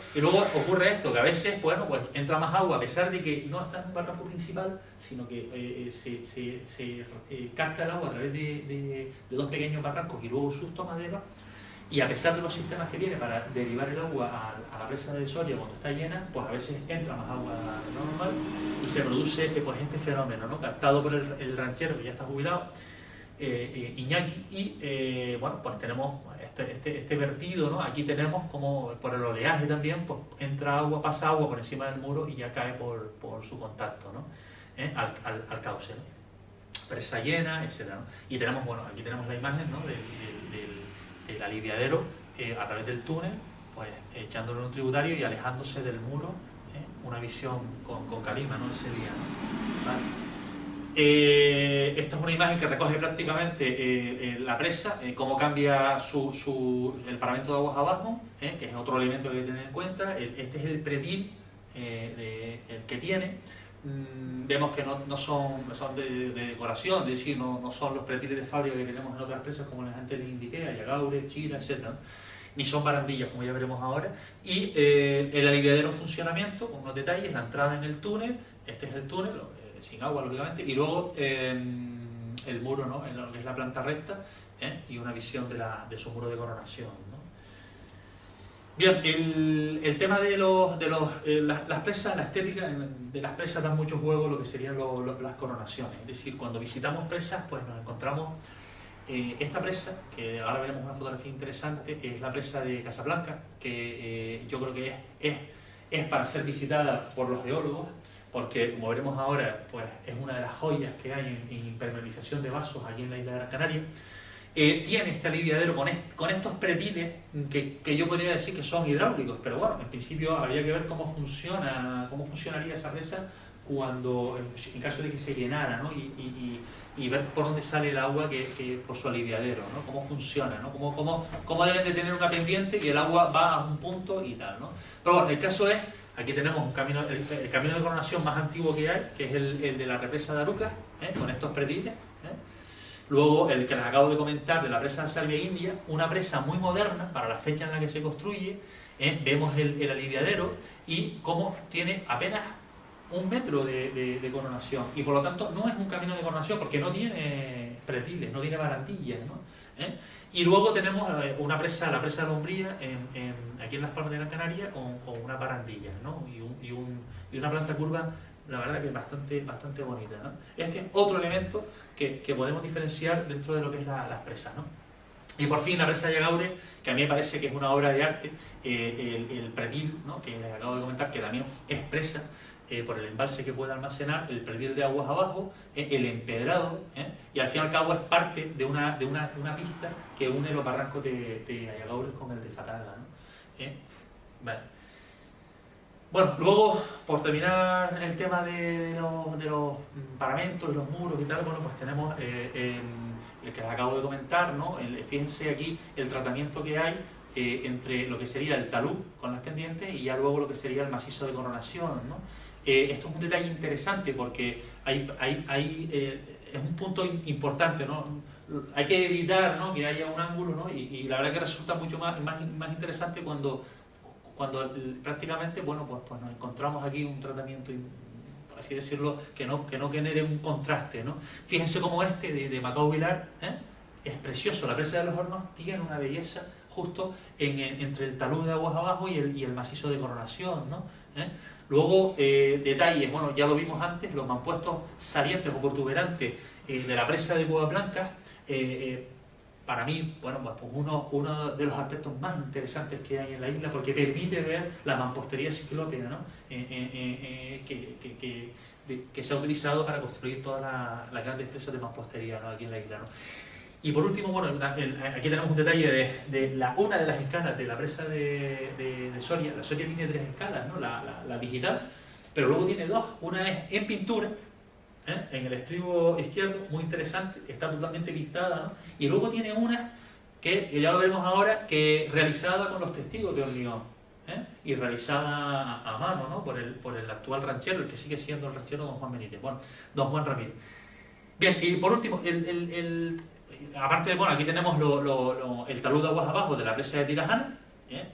ocurre esto, que a veces, bueno, pues entra más agua, a pesar de que no está en un barranco principal, sino que se capta el agua a través de dos pequeños barrancos y luego sus tomaderos, y a pesar de los sistemas que tiene para derivar el agua a la presa de Soria cuando está llena, pues a veces entra más agua de lo normal y se produce pues este fenómeno, ¿no?, captado por el ranchero que ya está jubilado, Iñaki, y pues tenemos este vertido, ¿no? Aquí tenemos como por el oleaje también, pues entra agua, pasa agua por encima del muro y ya cae por su contacto, ¿no?, al cauce, ¿no?, presa llena, etc., ¿no? Y tenemos, aquí tenemos la imagen, ¿no?, del aliviadero a través del túnel, pues echándolo en un tributario y alejándose del muro, una visión con calima, ¿no?, ese día, ¿no? ¿Vale? Esta es una imagen que recoge prácticamente la presa, cómo cambia el paramento de aguas abajo, que es otro elemento que hay que tener en cuenta. Este es el pretil el que tiene, vemos que no son de decoración, es decir, no son los pretiles de fábrica que tenemos en otras presas como les antes les indiqué, Ayagaure, Chira, etc. Ni son barandillas como ya veremos ahora. Y el aliviadero en funcionamiento, con unos detalles, la entrada en el túnel, este es el túnel, sin agua lógicamente, y luego el muro, ¿no? En lo que es la planta recta, y una visión de su muro de coronación, ¿no? Bien, el tema de las presas, la estética de las presas da mucho juego lo que serían las coronaciones. Es decir, cuando visitamos presas, pues nos encontramos esta presa, que ahora veremos una fotografía interesante, es la presa de Casablanca, que yo creo que es para ser visitada por los geólogos, porque como veremos ahora, pues es una de las joyas que hay en impermeabilización de vasos aquí en la isla de Gran Canaria. Tiene este aliviadero con estos pretiles que yo podría decir que son hidráulicos, pero bueno, en principio habría que ver cómo funcionaría esa presa cuando, en caso de que se llenara, ¿no? Y ver por dónde sale el agua que por su aliviadero, ¿no? Cómo funciona, ¿no? Cómo deben de tener una pendiente y el agua va a un punto y tal, ¿no? Pero bueno, el caso es, aquí tenemos el camino de coronación más antiguo que hay, que es el de la represa de Aruca, con estos pretiles. Luego, el que les acabo de comentar de la presa de Salvia India, una presa muy moderna para la fecha en la que se construye. Vemos el aliviadero y cómo tiene apenas 1 metro de coronación, y por lo tanto no es un camino de coronación porque no tiene pretiles, no tiene barandillas, ¿no? Y luego tenemos la presa de la Umbría aquí en Las Palmas de Gran Canaria con una barandilla, ¿no? y una planta curva, la verdad que es bastante bonita, ¿no? Este es otro elemento que podemos diferenciar dentro de lo que es las presas, ¿no? Y por fin la presa de Ayagaure, que a mí me parece que es una obra de arte, el pretil, ¿no? Que les acabo de comentar, que también es presa, por el embalse que puede almacenar, el pretil de aguas abajo, el empedrado, y al fin y al cabo es parte de una pista que une los barrancos de Ayagaure con el de Fataga, ¿no? Vale. Bueno, luego, por terminar el tema de los paramentos y los muros y tal, bueno, pues tenemos el que les acabo de comentar, ¿no? Fíjense aquí el tratamiento que hay entre lo que sería el talud con las pendientes y ya luego lo que sería el macizo de coronación, ¿no? Esto es un detalle interesante porque es un punto importante, ¿no? Hay que evitar, ¿no? Que haya un ángulo, ¿no? Y la verdad que resulta mucho más interesante cuando prácticamente, bueno, pues nos encontramos aquí un tratamiento, por así decirlo, que no genere un contraste, ¿no? Fíjense cómo este de Macao Vilar, es precioso. La presa de los Hornos tiene una belleza justo entre el talud de aguas abajo y el macizo de coronación, ¿no? Luego, detalles, bueno, ya lo vimos antes, los mampuestos salientes o protuberantes de la presa de Cuevas Blancas. Para mí, bueno, pues uno de los aspectos más interesantes que hay en la isla, porque permite ver la mampostería ciclópea, ¿no? Que se ha utilizado para construir todas las grandes presas de mampostería, ¿no? Aquí en la isla, ¿no? Y por último, bueno, aquí tenemos un detalle de una de las escalas de la presa de Soria. La Soria tiene 3 escalas, ¿no? La digital, pero luego tiene 2. Una es en pintura, en el estribo izquierdo, muy interesante, está totalmente pintada, ¿no? Y luego tiene una que ya lo veremos ahora, que realizada con los testigos de hormigón, y realizada a mano, ¿no? por el actual ranchero, el que sigue siendo el ranchero don Juan Benítez, bueno, don Juan Ramírez. Bien, y por último, aparte de, bueno, aquí tenemos el talud de aguas abajo de la presa de Tirajana,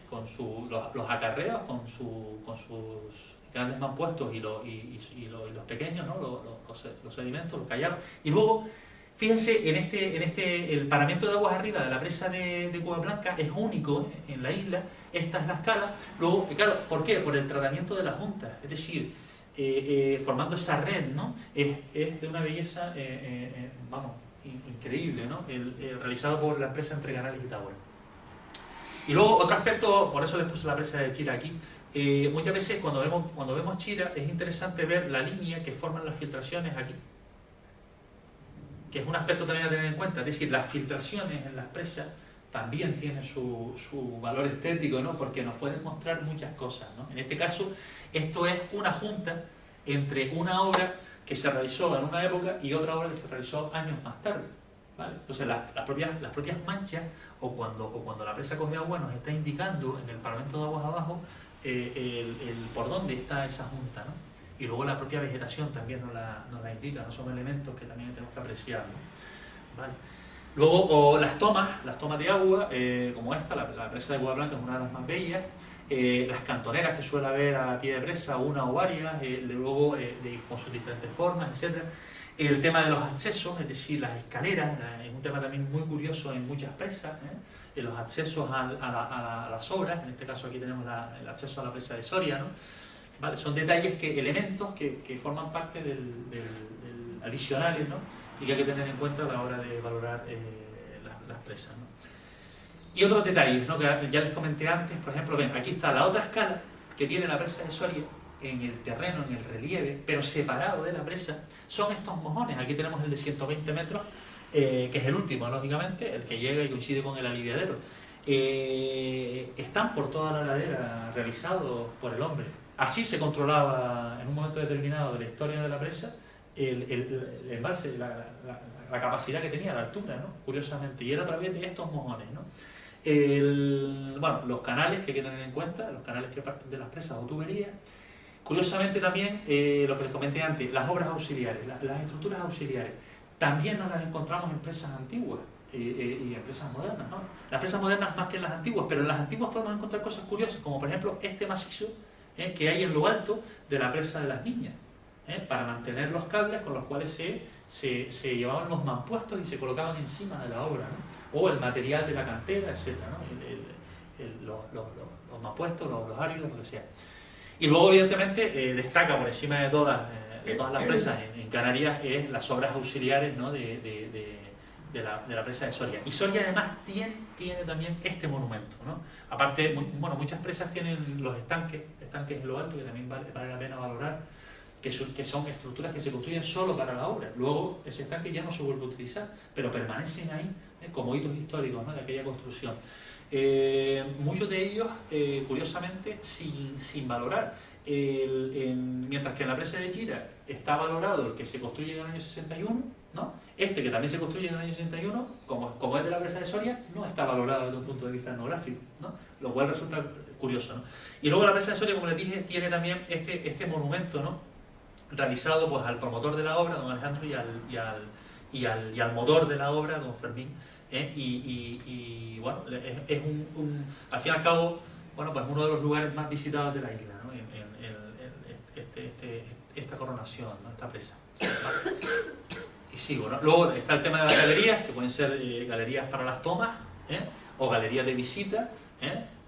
con los acarreos, con sus grandes mampuestos y los pequeños, ¿no? los sedimentos, los callados. Y luego, fíjense, el paramento de aguas arriba de la presa de Cuevas Blancas es único en la isla. Esta es la escala. Luego, claro, ¿por qué? Por el tratamiento de las juntas, es decir, formando esa red, ¿no? Es de una belleza, vamos, increíble, ¿no? Realizado por la empresa Entre Canales y Tábora. Y luego, otro aspecto, por eso les puse la presa de Chira aquí. Muchas veces cuando vemos Chira es interesante ver la línea que forman las filtraciones aquí, que es un aspecto también a tener en cuenta. Es decir, las filtraciones en las presas también tienen su valor estético, ¿no? Porque nos pueden mostrar muchas cosas, ¿no? En este caso, esto es una junta entre una obra que se realizó en una época y otra obra que se realizó años más tarde, ¿vale? Entonces las propias manchas o cuando la presa coge agua nos está indicando en el paramento de aguas abajo por dónde está esa junta, ¿no? y luego la propia vegetación también nos la indica, ¿no? Son elementos que también tenemos que apreciar, ¿no? ¿Vale? Luego las tomas de agua, como esta, la presa de Cueva Blanca es una de las más bellas, las cantoneras que suele haber a pie de presa, una o varias, luego con sus diferentes formas, etc. El tema de los accesos, es decir, las escaleras, es un tema también muy curioso en muchas presas, los accesos a las obras, en este caso aquí tenemos el acceso a la presa de Soria, ¿no? ¿Vale? Son detalles, elementos que forman parte del adicionales, ¿no? Y que hay que tener en cuenta a la hora de valorar las presas, ¿no? Y otros detalles, ¿no? Que ya les comenté antes, por ejemplo, ven, aquí está la otra escala que tiene la presa de Soria en el terreno, en el relieve, pero separado de la presa, son estos mojones. Aquí tenemos el de 120 metros, que es el último, lógicamente, el que llega y coincide con el aliviadero. Están por toda la ladera, realizados por el hombre. Así se controlaba en un momento determinado de la historia de la presa el embalse, la capacidad que tenía, la altura, ¿no? Curiosamente, y era a través de estos mojones, ¿no? Bueno, los canales que hay que tener en cuenta, los canales que parten de las presas o tuberías. Curiosamente también, lo que les comenté antes, las obras auxiliares, las estructuras auxiliares, también nos las encontramos en presas antiguas y en presas modernas, ¿no? Las presas modernas más que en las antiguas, pero en las antiguas podemos encontrar cosas curiosas, como por ejemplo este macizo que hay en lo alto de la presa de las Niñas, para mantener los cables con los cuales se llevaban los mampuestos y se colocaban encima de la obra, ¿no? O el material de la cantera, etc., ¿no? Los mampuestos, los áridos, lo que sea. Y luego, evidentemente, destaca por encima de todas las presas en Canarias las obras auxiliares, ¿no? de la presa de Soria. Y Soria además tiene también este monumento, ¿no? Aparte, bueno, muchas presas tienen los estanques en lo alto, que también vale la pena valorar, que son estructuras que se construyen solo para la obra. Luego ese estanque ya no se vuelve a utilizar, pero permanecen ahí como hitos históricos, ¿no? De aquella construcción. Muchos de ellos, curiosamente, sin valorar. Mientras que en la presa de Gira está valorado el que se construye en el año 61, ¿no? Este que también se construye en el año 61, como es de la presa de Soria, no está valorado desde un punto de vista etnográfico, ¿no? Lo cual resulta curioso, ¿no? Y luego la presa de Soria, como les dije, tiene también este monumento, ¿no? Realizado pues al promotor de la obra, don Alejandro, y al motor de la obra, don Fermín, y bueno, es al fin y al cabo, bueno, pues uno de los lugares más visitados de la isla, ¿no? Esta coronación, ¿no? Esta presa. Y sigo, ¿no? Luego está el tema de las galerías, que pueden ser galerías para las tomas, o galerías de visita,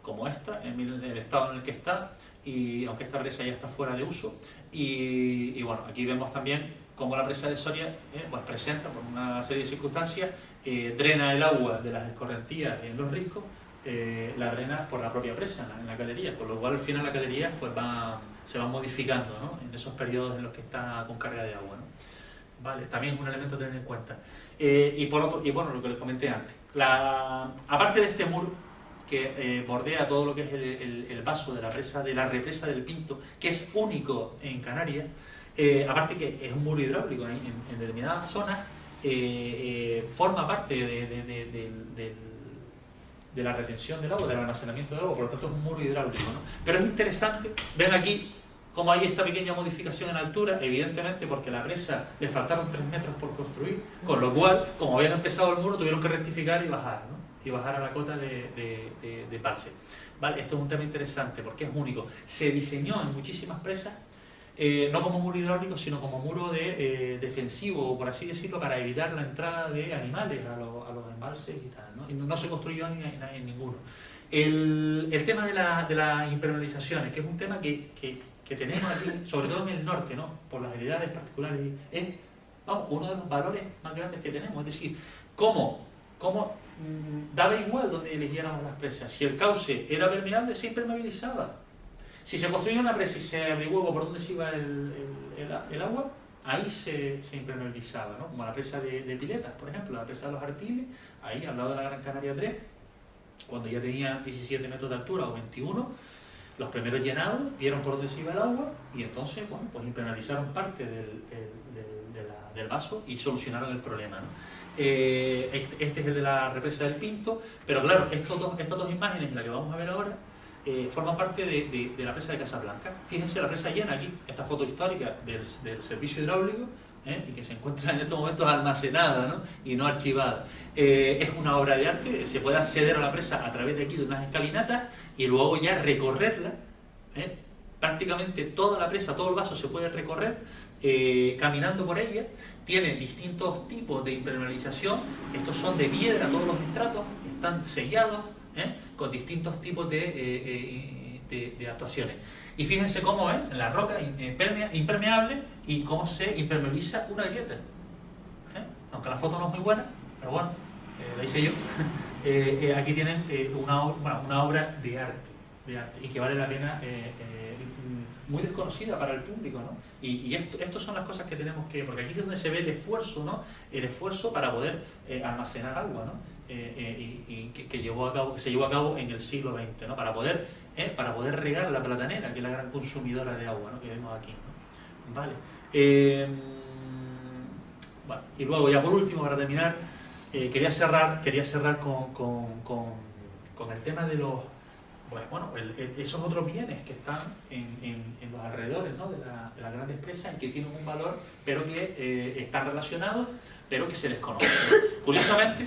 como esta, en el estado en el que está, y aunque esta presa ya está fuera de uso. Y bueno, aquí vemos también cómo la presa de Soria pues presenta, por una serie de circunstancias, drena el agua de las escorrentías en los riscos, la drena por la propia presa en la galería, por lo cual al final la galería pues se va modificando, ¿no? En esos periodos en los que está con carga de agua, ¿no? Vale, también es un elemento a tener en cuenta. Y bueno, lo que les comenté antes, aparte de este muro que bordea todo lo que es el paso de la represa del Pinto, que es único en Canarias, aparte que es un muro hidráulico en determinadas zonas, forma parte de la retención del agua, del almacenamiento del agua, por lo tanto es un muro hidráulico, ¿no? Pero es interesante, ven aquí cómo hay esta pequeña modificación en altura, evidentemente porque a la presa le faltaron 3 metros por construir, con lo cual, como habían empezado el muro, tuvieron que rectificar y bajar, ¿no? Y bajar a la cota de parse. ¿Vale? Esto es un tema interesante porque es único. Se diseñó en muchísimas presas, no como muro hidráulico, sino como muro defensivo, por así decirlo, para evitar la entrada de animales a los embalses y tal, ¿no? Y no se construyó en ninguno. El tema de las impermeabilizaciones, que es un tema que tenemos aquí, sobre todo en el norte, ¿no? Por las heredades particulares, es uno de los valores más grandes que tenemos. Es decir, cómo daba igual donde eligiéramos las presas. Si el cauce era permeable, se impermeabilizaba. Si se construía una presa y se averiguaba por dónde se iba el agua, ahí se impermeabilizaba, ¿no? Como la presa de Piletas, por ejemplo, la presa de los Artiles, ahí al lado de la Gran Canaria 3, cuando ya tenía 17 metros de altura o 21, los primeros llenados vieron por dónde se iba el agua y entonces, bueno, pues impermeabilizaron parte del vaso y solucionaron el problema, ¿no? Este es el de la represa del Pinto, pero claro, estas dos imágenes, la que vamos a ver ahora, forman parte de la presa de Casablanca. Fíjense la presa llena aquí, esta foto histórica del servicio hidráulico, y que se encuentra en estos momentos almacenada, ¿no? Y no archivada. Es una obra de arte, se puede acceder a la presa a través de aquí de unas escalinatas y luego ya recorrerla. Prácticamente toda la presa, todo el vaso se puede recorrer caminando por ella. Tiene distintos tipos de impermeabilización, estos son de piedra, todos los estratos están sellados con distintos tipos de actuaciones. Y fíjense cómo es la roca impermeable y cómo se impermeabiliza una grieta. Aunque la foto no es muy buena, pero bueno, la hice yo. Aquí tienen una obra de arte, y que vale la pena, muy desconocida para el público, ¿no? Y esto son las cosas que tenemos que... Porque aquí es donde se ve el esfuerzo, ¿no? El esfuerzo para poder almacenar agua, ¿no? Y que se llevó a cabo en el siglo XX, ¿no? Para poder regar la Platanera, que es la gran consumidora de agua, ¿no? Que vemos aquí, ¿no? Vale. Bueno, y luego, ya por último, para terminar, quería cerrar con el tema de los... Bueno, esos otros bienes que están en los alrededores, ¿no? de las grandes presas y que tienen un valor, pero que están relacionados, pero que se desconocen. Curiosamente,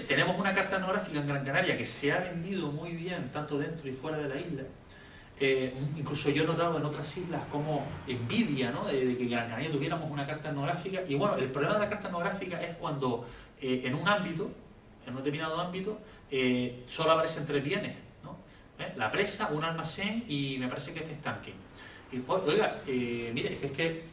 tenemos una carta etnográfica en Gran Canaria que se ha vendido muy bien, tanto dentro y fuera de la isla. Incluso yo he notado en otras islas como envidia, ¿no? de que en Gran Canaria tuviéramos una carta etnográfica. Y bueno, el problema de la carta etnográfica es cuando en un determinado ámbito, solo aparecen 3 bienes. La presa, un almacén y me parece que este estanque. Y, oiga, mire, es que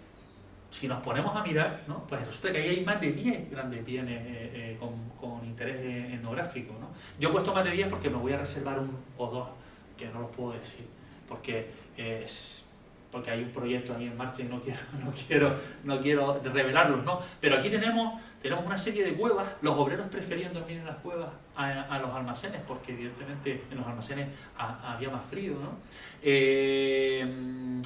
si nos ponemos a mirar, ¿no? Pues resulta que ahí hay más de 10 grandes bienes con interés etnográfico, ¿no? Yo he puesto más de 10 porque me voy a reservar 1 o 2, que no los puedo decir, porque hay un proyecto ahí en marcha y no quiero revelarlos, ¿no? Pero aquí tenemos una serie de cuevas. Los obreros preferían dormir en las cuevas a los almacenes, porque evidentemente en los almacenes había más frío, ¿no? El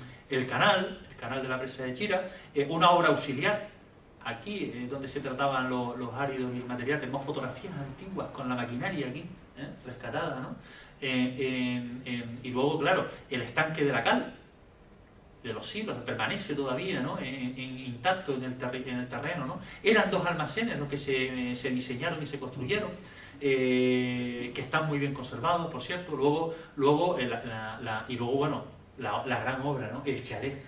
canal de la presa de Chira, una obra auxiliar, aquí donde se trataban los áridos y el material. Tenemos fotografías antiguas con la maquinaria aquí, rescatada, ¿no? Y luego, claro, el estanque de la cal, de los siglos, permanece todavía, ¿no? Intacto en el terreno, ¿no? Eran 2 almacenes los que se diseñaron y se construyeron, que están muy bien conservados, por cierto. Luego la gran obra, ¿no? El chalet.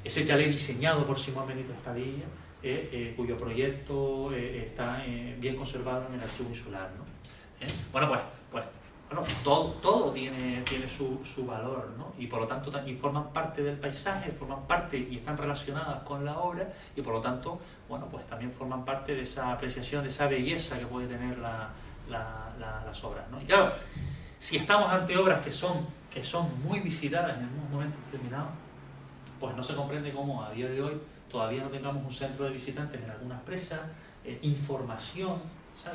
Ese chalet diseñado por Simón Benito Espadilla, cuyo proyecto está bien conservado en el archivo insular, ¿no? Bueno, todo tiene su valor, ¿no? Y por lo tanto forman parte del paisaje, forman parte y están relacionadas con la obra, y por lo tanto, bueno, pues también forman parte de esa apreciación, de esa belleza que puede tener las obras, ¿no? Y claro, si estamos ante obras que son muy visitadas en algún momento determinado, pues no se comprende cómo a día de hoy todavía no tengamos un centro de visitantes en algunas presas, información, la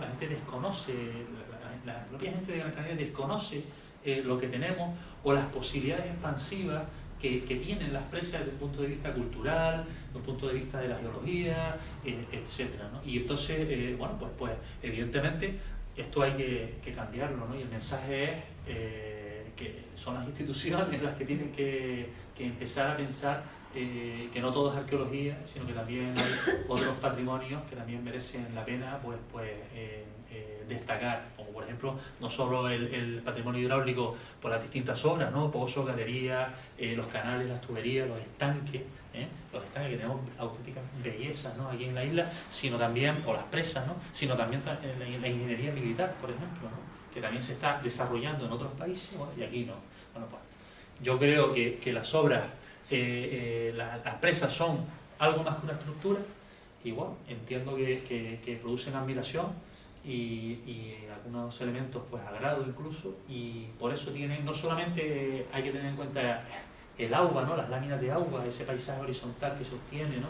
gente desconoce, la propia gente de Gran Canaria desconoce lo que tenemos, o las posibilidades expansivas que tienen las presas desde un punto de vista cultural, desde un punto de vista de la geología, etcétera, ¿no? Y entonces, pues evidentemente esto hay que cambiarlo, ¿no? Y el mensaje es que son las instituciones las que tienen que empezar a pensar que no todo es arqueología, sino que también hay otros patrimonios que también merecen la pena destacar, como por ejemplo no solo el patrimonio hidráulico por las distintas obras, ¿no? Pozos, galerías, los canales, las tuberías, los estanques que tenemos auténticas bellezas, ¿no? Aquí en la isla, sino también, o las presas, ¿no? Sino también la ingeniería militar, por ejemplo, ¿no? Que también se está desarrollando en otros países, bueno, y aquí no. Bueno, pues yo creo que las obras, las presas son algo más que una estructura, y bueno, entiendo que producen admiración y algunos elementos pues agrado incluso, y por eso no solamente hay que tener en cuenta el agua, ¿no? Las láminas de agua, ese paisaje horizontal que sostiene, ¿no?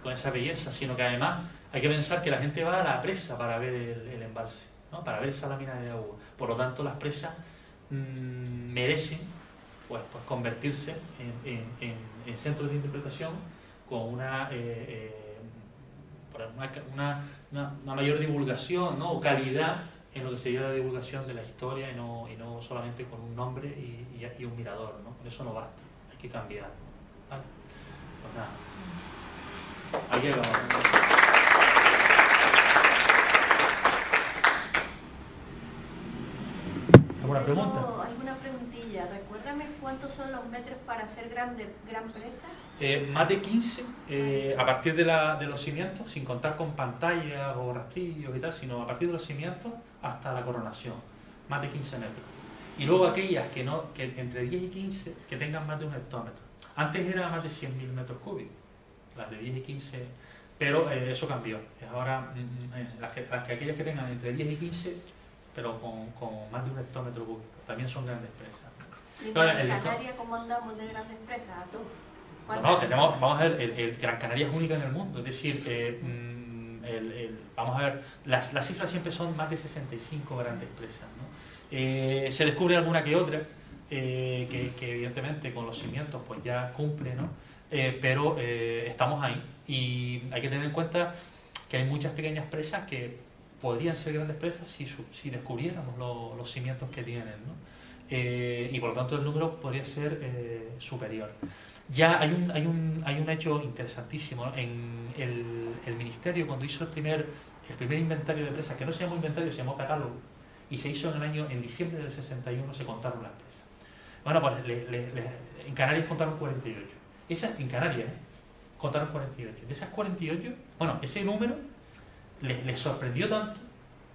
Con esa belleza, sino que además hay que pensar que la gente va a la presa para ver el embalse, ¿no? Para ver esa lámina de agua. Por lo tanto, las presas merecen pues convertirse en centros de interpretación con una mayor divulgación, ¿no? O calidad en lo que sería la divulgación de la historia y no solamente con un nombre y un mirador, ¿no? Con eso no basta, hay que cambiar, ¿vale? Pues nada, aquí vamos. ¿Alguna pregunta? ¿Alguna preguntilla? Recuérdame cuántos son los metros para hacer gran presa. Más de 15 a partir de los cimientos, sin contar con pantallas o rastrillos y tal, sino a partir de los cimientos hasta la coronación, más de 15 metros. Y luego aquellas que entre 10 y 15 que tengan más de 1 hectómetro. Antes era más de 100.000 metros cúbicos, las de 10 y 15, pero eso cambió. Ahora aquellas que tengan entre 10 y 15, pero con más de 1 hectómetro cúbico, también son grandes presas. ¿Y en Canarias cómo andamos de grandes presas? Vamos a ver, el Gran Canaria es única en el mundo, es decir, vamos a ver, las cifras siempre son más de 65 grandes presas, ¿no? Se descubre alguna que otra, que evidentemente con los cimientos pues ya cumple, ¿no? Pero estamos ahí y hay que tener en cuenta que hay muchas pequeñas presas que podrían ser grandes presas si descubriéramos los cimientos que tienen, ¿no? Y por lo tanto el número podría ser superior. Ya hay un hecho interesantísimo, ¿no? En el Ministerio, cuando hizo el primer inventario de presas, que no se llamó inventario, se llamó catálogo, y se hizo en diciembre del 61, se contaron las presas. Bueno, pues en Canarias contaron 48. En Canarias, contaron 48. De esas 48, bueno, ese número les sorprendió tanto,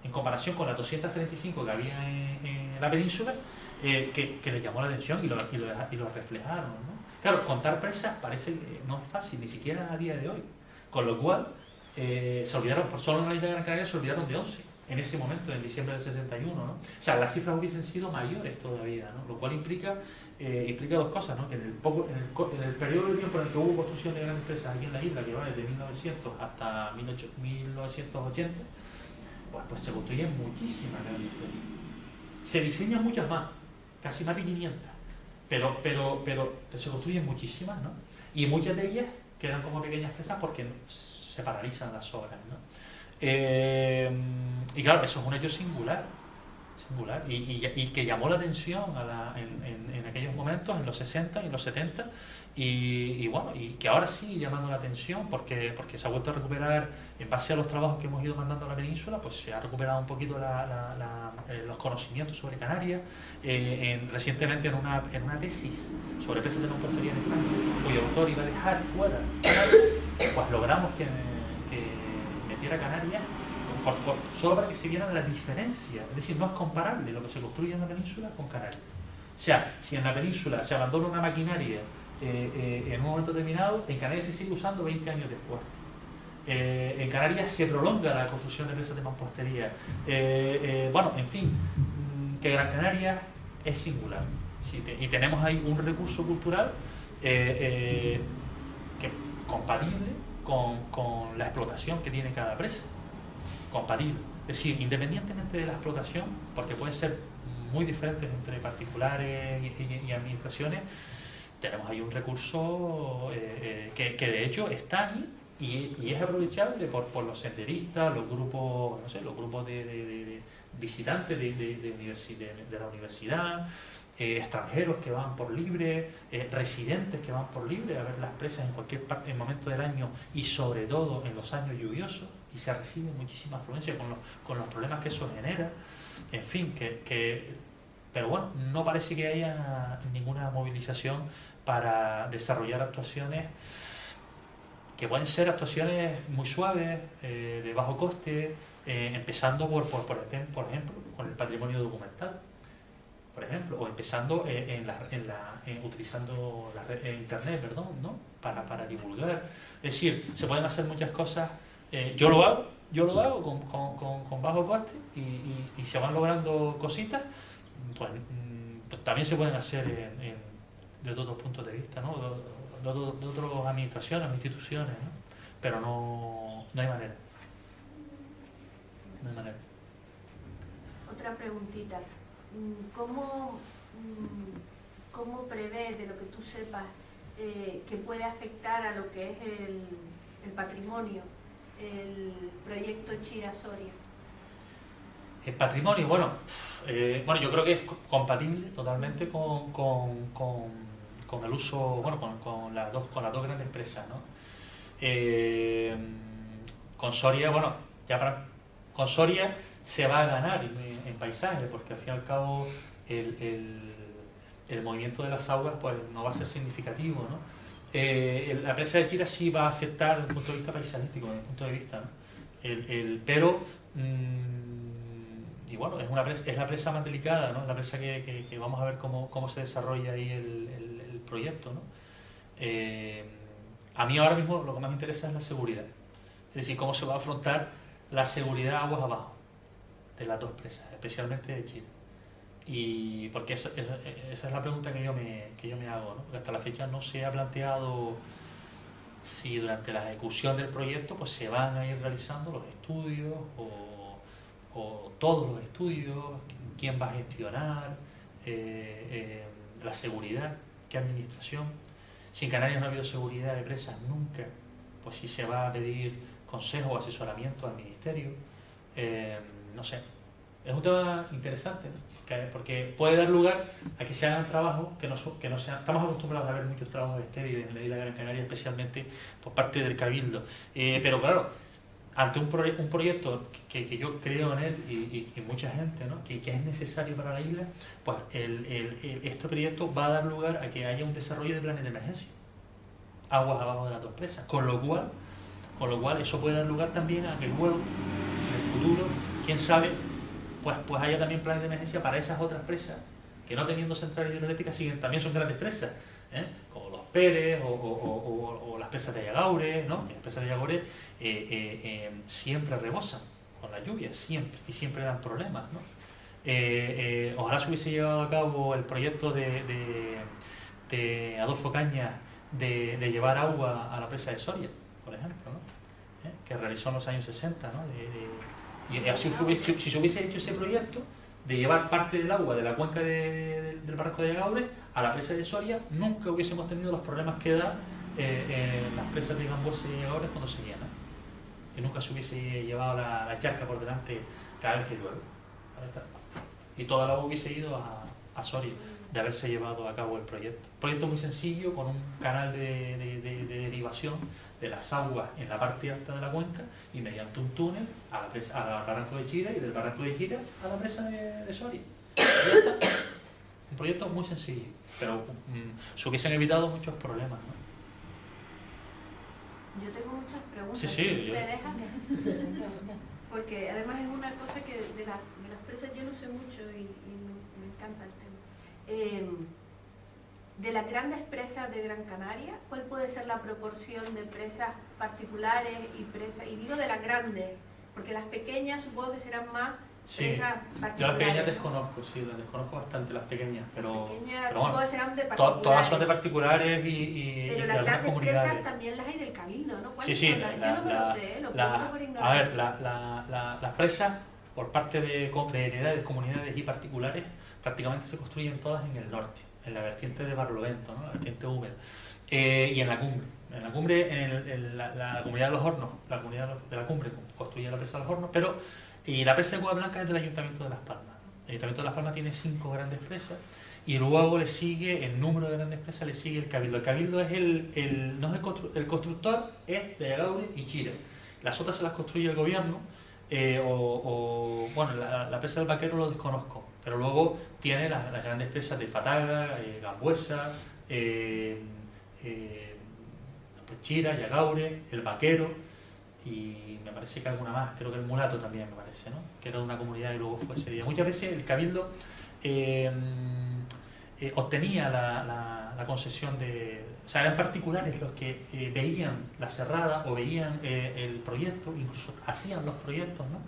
en comparación con las 235 que había en la península, que les llamó la atención y lo reflejaron, ¿no? Claro, contar presas parece que no es fácil, ni siquiera a día de hoy. Con lo cual, se olvidaron, por solo en la isla de Gran Canaria se olvidaron de 11, en ese momento, en diciembre del 61, ¿no? O sea, las cifras hubiesen sido mayores todavía, ¿no? Lo cual implica dos cosas, ¿no? Que en el periodo de tiempo en el que hubo construcción de grandes presas aquí en la isla, que va desde 1900 hasta 1980, pues se construyen muchísimas grandes presas. Se diseñan muchas más, casi más de 500. Pero se construyen muchísimas, ¿no? Y muchas de ellas quedan como pequeñas presas porque se paralizan las obras, ¿no? Y claro, eso es un hecho singular y que llamó la atención en aquellos momentos, en los 60 y en los 70, y bueno, y que ahora sigue llamando la atención porque se ha vuelto a recuperar, en base a los trabajos que hemos ido mandando a la península, pues se ha recuperado un poquito los conocimientos sobre Canarias. Recientemente en una tesis sobre presas de mampostería en España, cuyo autor iba a dejar fuera pues logramos que metiera Canarias solo para que se vieran las diferencias. Es decir, no es comparable lo que se construye en la península con Canarias. O sea, si en la península se abandona una maquinaria en un momento determinado, en Canarias se sigue usando 20 años después. En Canarias se prolonga la construcción de presas de mampostería. Bueno, en fin, que Gran Canaria es singular. Y tenemos ahí un recurso cultural que compatible con la explotación que tiene cada presa. Compatible. Es decir, independientemente de la explotación, porque puede ser muy diferentes entre particulares y administraciones, tenemos ahí un recurso que de hecho está ahí y es aprovechable por los senderistas, los grupos, no sé, los grupos de visitantes de la universidad, extranjeros que van por libre, residentes que van por libre a ver las presas en cualquier momento del año y sobre todo en los años lluviosos, y se recibe muchísima afluencia con los problemas que eso genera. En fin, pero bueno, no parece que haya ninguna movilización para desarrollar actuaciones que pueden ser actuaciones muy suaves, de bajo coste, empezando por ejemplo, con el patrimonio documental, por ejemplo, o empezando utilizando internet, perdón, ¿no? Para divulgar. Es decir, se pueden hacer muchas cosas. Yo lo hago con bajo coste y se van logrando cositas, pues también se pueden hacer desde otros puntos de vista, ¿no? De otras administraciones o instituciones, ¿no? Pero no hay manera. No hay manera. Otra preguntita. ¿Cómo prevés, de lo que tú sepas, que puede afectar a lo que es el patrimonio, el proyecto Chira Soria? El patrimonio, bueno, yo creo que es compatible totalmente con el uso, bueno, con las dos grandes empresas, ¿no? Con Soria, bueno, con Soria se va a ganar en paisaje, porque al fin y al cabo el movimiento de las aguas pues no va a ser significativo, ¿no? La presa de Chira sí va a afectar desde el punto de vista paisajístico, desde el punto de vista, ¿no? Pero y bueno, es la presa más delicada, ¿no? La presa que vamos a ver cómo se desarrolla ahí el proyecto, ¿no? A mí ahora mismo lo que más me interesa es la seguridad, es decir, cómo se va a afrontar la seguridad aguas abajo de las dos presas, especialmente de Chira. Y porque esa es la pregunta que yo me hago, ¿no? Porque hasta la fecha no se ha planteado si durante la ejecución del proyecto pues se van a ir realizando los estudios o todos los estudios, quién va a gestionar la seguridad, qué administración. Si en Canarias no ha habido seguridad de presas nunca, pues sí se va a pedir consejo o asesoramiento al ministerio. No sé, es un tema interesante, ¿no? Porque puede dar lugar a que se hagan trabajos que no sean. Estamos acostumbrados a ver muchos trabajos estériles en la isla de Gran Canaria, especialmente por parte del Cabildo. Pero claro, ante un proyecto que yo creo en él y mucha gente, ¿no? que es necesario para la isla, pues este proyecto va a dar lugar a que haya un desarrollo de planes de emergencia, aguas abajo de las dos presas, con lo cual eso puede dar lugar también a que luego, en el futuro, quién sabe, pues haya también planes de emergencia para esas otras presas que, no teniendo centrales hidroeléctricas, también son grandes presas, como los Pérez o las presas de Ayagaure, ¿no? Las presas de Ayagaure siempre rebosan con la lluvia, siempre dan problemas, ¿no? Ojalá se hubiese llevado a cabo el proyecto de Adolfo Cañas de llevar agua a la presa de Soria, por ejemplo, ¿no? Que realizó en los años 60, ¿no? Y así, si se hubiese hecho ese proyecto de llevar parte del agua de la cuenca del barranco de Ayagaure a la presa de Soria, nunca hubiésemos tenido los problemas que da las presas de Gamboa y Ayagaure cuando se llenan, que nunca se hubiese llevado la charca por delante cada vez que llueve. Y toda el agua hubiese ido a Soria, de haberse llevado a cabo el proyecto. Un proyecto muy sencillo, con un canal de derivación de las aguas en la parte alta de la cuenca y mediante un túnel al barranco de Chira, y del barranco de Chira a la presa de Soria. Un proyecto muy sencillo, pero se hubiesen evitado muchos problemas, ¿no? Yo tengo muchas preguntas. Sí, ¿Te dejas? Porque además es una cosa que de las presas yo no sé mucho y me encanta el tema. De las grandes presas de Gran Canaria, ¿cuál puede ser la proporción de presas particulares y presas? Y digo de las grandes, porque las pequeñas supongo que serán más presas particulares. Yo las pequeñas desconozco, las desconozco bastante, las pequeñas, pero supongo que serán de particulares. Todas son de particulares pero las grandes presas también las hay del Cabildo, ¿no? ¿Cuáles son las? Yo no me lo sé, lo pregunto por ignorancia. A ver, las presas, por parte de heredades, comunidades y particulares, prácticamente se construyen todas en el norte, en la vertiente de Barlovento, ¿no? La vertiente húmeda, y en la cumbre. En la cumbre, en la comunidad de los Hornos, la comunidad de la cumbre construye la presa de los Hornos, y la presa de Cueva Blanca es del Ayuntamiento de Las Palmas. El Ayuntamiento de Las Palmas tiene 5 grandes presas, y luego le sigue, el número de grandes presas le sigue el Cabildo. El Cabildo es no es el constructor, es de Ayagaure y Chira. Las otras se las construye el gobierno, bueno, la presa del Vaquero lo desconozco, pero luego tiene las grandes presas de Fataga, Gambuesa, Chira, Ayagaure, el Vaquero, y me parece que alguna más, creo que el Mulato también me parece, ¿no? Que era de una comunidad y luego fue cedida. Muchas veces el Cabildo obtenía la concesión o sea, eran particulares los que veían la cerrada o veían el proyecto, incluso hacían los proyectos, ¿no?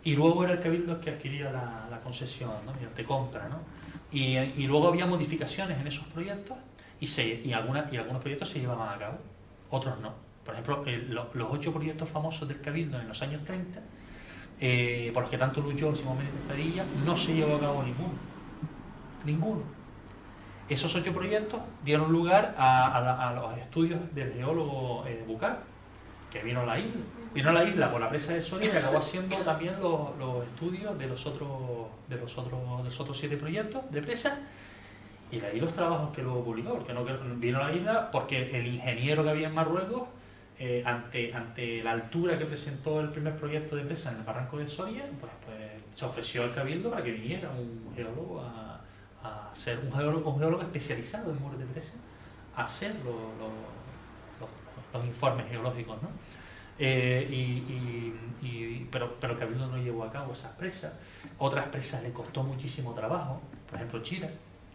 Y luego era el Cabildo el que adquiría la concesión, ¿no? Mediante compra, ¿no? Y luego había modificaciones en esos proyectos y algunos proyectos se llevaban a cabo, otros no. Por ejemplo, los 8 proyectos famosos del Cabildo en los años 30, por los que tanto luchó Simón Méndez Padilla, no se llevó a cabo ninguno. Esos 8 proyectos dieron lugar a los estudios del geólogo Bucar, que vino a la isla por la presa de Soria y acabó haciendo también los estudios de los otros 7 proyectos de presa, y de ahí los trabajos que luego publicó, porque no vino a la isla porque el ingeniero que había en Marruecos, ante la altura que presentó el primer proyecto de presa en el barranco de Soria, pues se ofreció al Cabildo para que viniera un geólogo a ser un geólogo especializado en muros de presa a hacer los informes geológicos, ¿no? Pero el Cabildo no llevó a cabo esas presas. Otras presas le costó muchísimo trabajo, por ejemplo Chira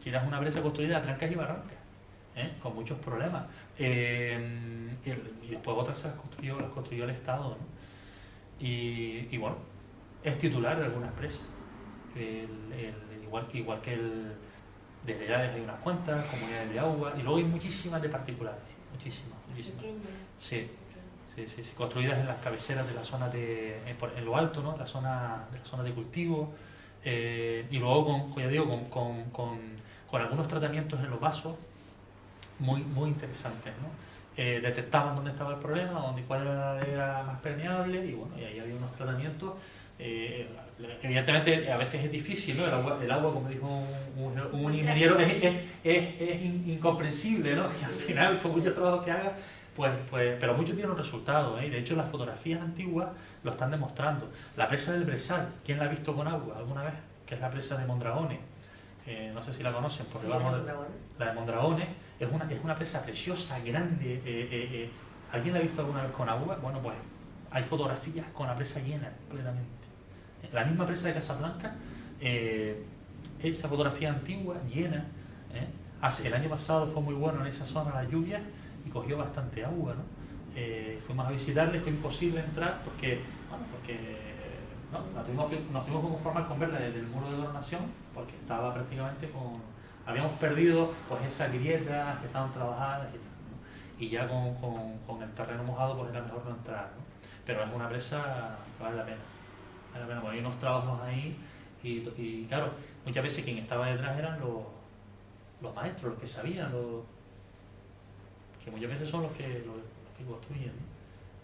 es una presa construida a trancas y barrancas, con muchos problemas, y después otras las construyó el Estado, ¿no? Y bueno, es titular de algunas presas, igual que el de Heredades hay unas cuantas, comunidades de agua, y luego hay muchísimas de particulares, muchísimas. Sí, construidas en las cabeceras de la zona en lo alto, ¿no? La zona de cultivo, y luego con algunos tratamientos en los vasos muy interesantes, ¿no? Detectaban dónde estaba el problema, cuál era más permeable, y bueno, y ahí había unos tratamientos. Evidentemente a veces es difícil, ¿no? El agua, como dijo un ingeniero, es incomprensible, ¿no? Y al final, por muchos trabajos que haga, pero muchos tienen un resultado, ¿eh? De hecho, las fotografías antiguas lo están demostrando. La presa del Bresal, ¿quién la ha visto con agua alguna vez? Que es la presa de Mondragones. No sé si la conocen, porque la de Mondragones es una presa preciosa, grande. ¿Alguien la ha visto alguna vez con agua? Bueno, pues hay fotografías con la presa llena completamente. La misma presa de Casablanca, esa fotografía antigua, llena. El año pasado fue muy bueno en esa zona la lluvia y cogió bastante agua, ¿no? Fuimos a visitarle, fue imposible entrar porque nos tuvimos que conformar con verla desde el muro de donación, porque estaba prácticamente habíamos perdido pues esas grietas que estaban trabajadas y tal, ¿no? Y ya con el terreno mojado pues era mejor no entrar, ¿no? Pero es una presa que vale la pena, porque hay unos trabajos ahí y claro, muchas veces quien estaba detrás eran los maestros, los que sabían, que muchas veces son los que construyen, ¿no?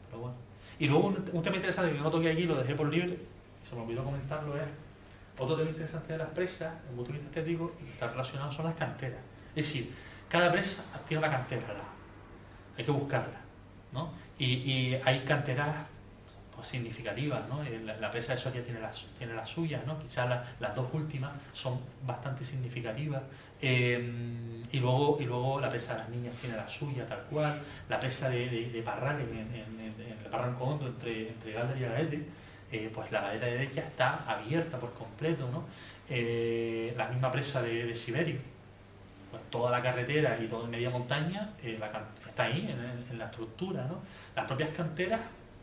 Pero bueno. Y luego un tema interesante que yo no toqué aquí, lo dejé por libre, se me olvidó comentarlo, es otro tema interesante de las presas, desde el punto de vista estético, y está relacionado son las canteras. Es decir, cada presa tiene una cantera, hay que buscarla, ¿no? Y hay canteras pues significativas, ¿no? La presa de Soria tiene las suyas, ¿no? Quizás las dos últimas son bastante significativas, y luego la presa de las Niñas tiene la suya tal cual, la presa de Parral en el Barranco Hondo entre Galder y Agaete, pues la ladera derecha está abierta por completo, ¿no? La misma presa de Siberio, pues toda la carretera y toda media montaña está ahí en la estructura, ¿no? Las propias canteras